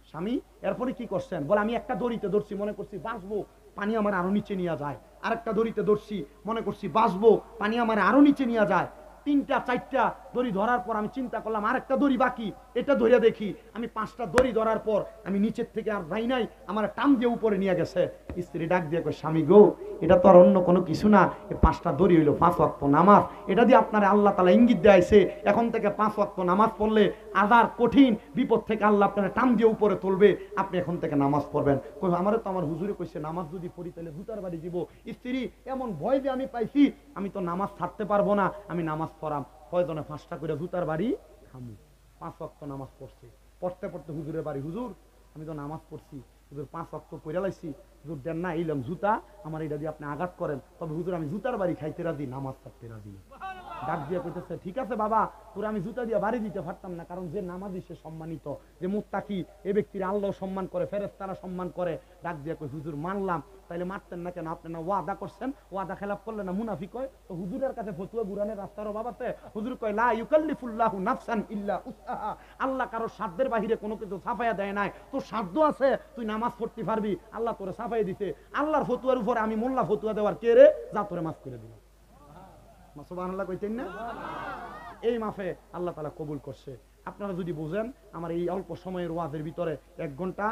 স্বামী এরপরে কি করছেন? বলে আমি একটা দড়িতে ধরছি, মনে করছি বাঁচবো, পানি আমার আরো নিচে নিয়ে যায়। আরেকটা দড়িতে ধরছি, মনে করছি বাঁচবো, পানি আমার আরো নিচে নিয়ে যায়। 3টা 4টা দড়ি ধরার পর আমি চিন্তা করলাম আরেকটা দড়ি বাকি, এটা ধরে দেখি। আমি 5টা দড়ি ধরার পর আমি নিচের থেকে আর যাই নাই, আমার টান দিয়ে উপরে নিয়ে গেছে। স্ত্রী ডাক দিয়ে কয়, স্বামী গো, এটা তো আর অন্য কোনো কিছু না, এই 5টা দড়ি হইলো 5 ওয়াক্ত নামাজ। এটা দিয়ে আপনার আল্লাহ তাআলা ইঙ্গিত দেয়াইছে এখন থেকে 5 ওয়াক্ত নামাজ পড়লে আযার কঠিন বিপদ থেকে আল্লাহ আপনার টান দিয়ে উপরে তুলবে, আপনি এখন থেকে নামাজ পড়বেন। কই আমারে তো আমার হুজুরে কইছে নামাজ যদি পড়ি তাহলে ভূতার বাড়ি দিব। স্ত্রী এমন ভয় যে আমি পাইছি, আমি তো নামাজ ছাড়তে পারবো না, আমি নামাজ পড়াম। কয়জনে 5টা করে জুতার বাড়ি খামু। 5 ওয়াক্ত নামাজ পড়ছে। পড়তে পড়তে হুজুরের বাড়ি, হুজুর আমি তো নামাজ পড়ছি, হুজুর 5 ওয়াক্ত পড়ে লাইছি, হুজুর দেন না এইলাম জুতা, আমার এটা দিয়ে আপনি আঘাত করেন, তবে হুজুর আমি জুতার বাড়ি খাইতে রাজি, নামাজ ছাড়তে রাজি। ডাক দিয়ে কইতেছে, ঠিক আছে বাবা, তোরে আমি জুতা দিয়ে বাড়ি দিতে পারতাম না, কারণ যে নামাজি সে সম্মানিত, যে মুত্তাকি এ ব্যক্তির আল্লাহ সম্মান করে, ফেরেশতারা সম্মান করে। ডাক দিয়ে কই, হুজুর মানলাম, তাইলে মারতেন না কেন? আপনি না ওয়াদা করছেন, ওয়াদা খেলাপ করলে না মুনাফিক হয়? তো হুজুরের কাছে ফতুয়া গুরানের রাস্তার বাবাতে হুজুর কয়, লা ইউকাল্লিফুল্লাহু নাফসান ইল্লা উসআহা, আল্লাহ কারো সাধ্যের বাহিরে কোনো কিছু ছাপাইয়া দেয় নাই। তোর সাধ্য আছে, তুই নামাজ পড়তে পারবি, আল্লাহ তোরে ছাপাই দিতে। আল্লাহর ফতুয়ার উপর আমি মোল্লা ফতুয়া দেওয়ার কে রে? যা তোরে মাফ করে দিল। সুবহানাল্লাহ কইতেন না? এই মাফে আল্লাহ তাআলা কবুল করছে। আপনারা যদি বুঝেন আমার এই অল্প সময়ের ওয়াজের ভিতরে 1 ঘন্টা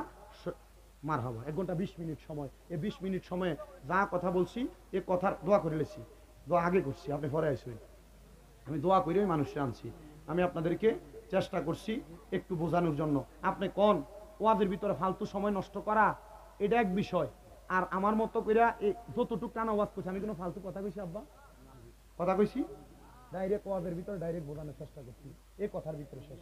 মারহাবা, 1 ঘন্টা 20 মিনিট সময়, এই 20 মিনিট সময়ে যা কথা বলছি এ কথার দোয়া করে লেছি। দোয়া আগে করছি, আপনি পরে আসবেন। আমি দোয়া করে মানুষকে আনছি। আমি আপনাদেরকে চেষ্টা করছি একটু বোঝানোর জন্য। আপনি কোন ওয়াজের ভিতরে ফালতু সময় নষ্ট করা এটা এক বিষয়, আর আমার মতো করে যতটুকু টানা ওয়াজ করছি, আমি কোনো ফালতু কথা কইছি? আব্বা কথা কইছি? ডাইরেক্ট ওয়াজের ভিতরে ডাইরেক্ট বোঝানোর চেষ্টা করছি, এই কথার ভিতরে শেষ।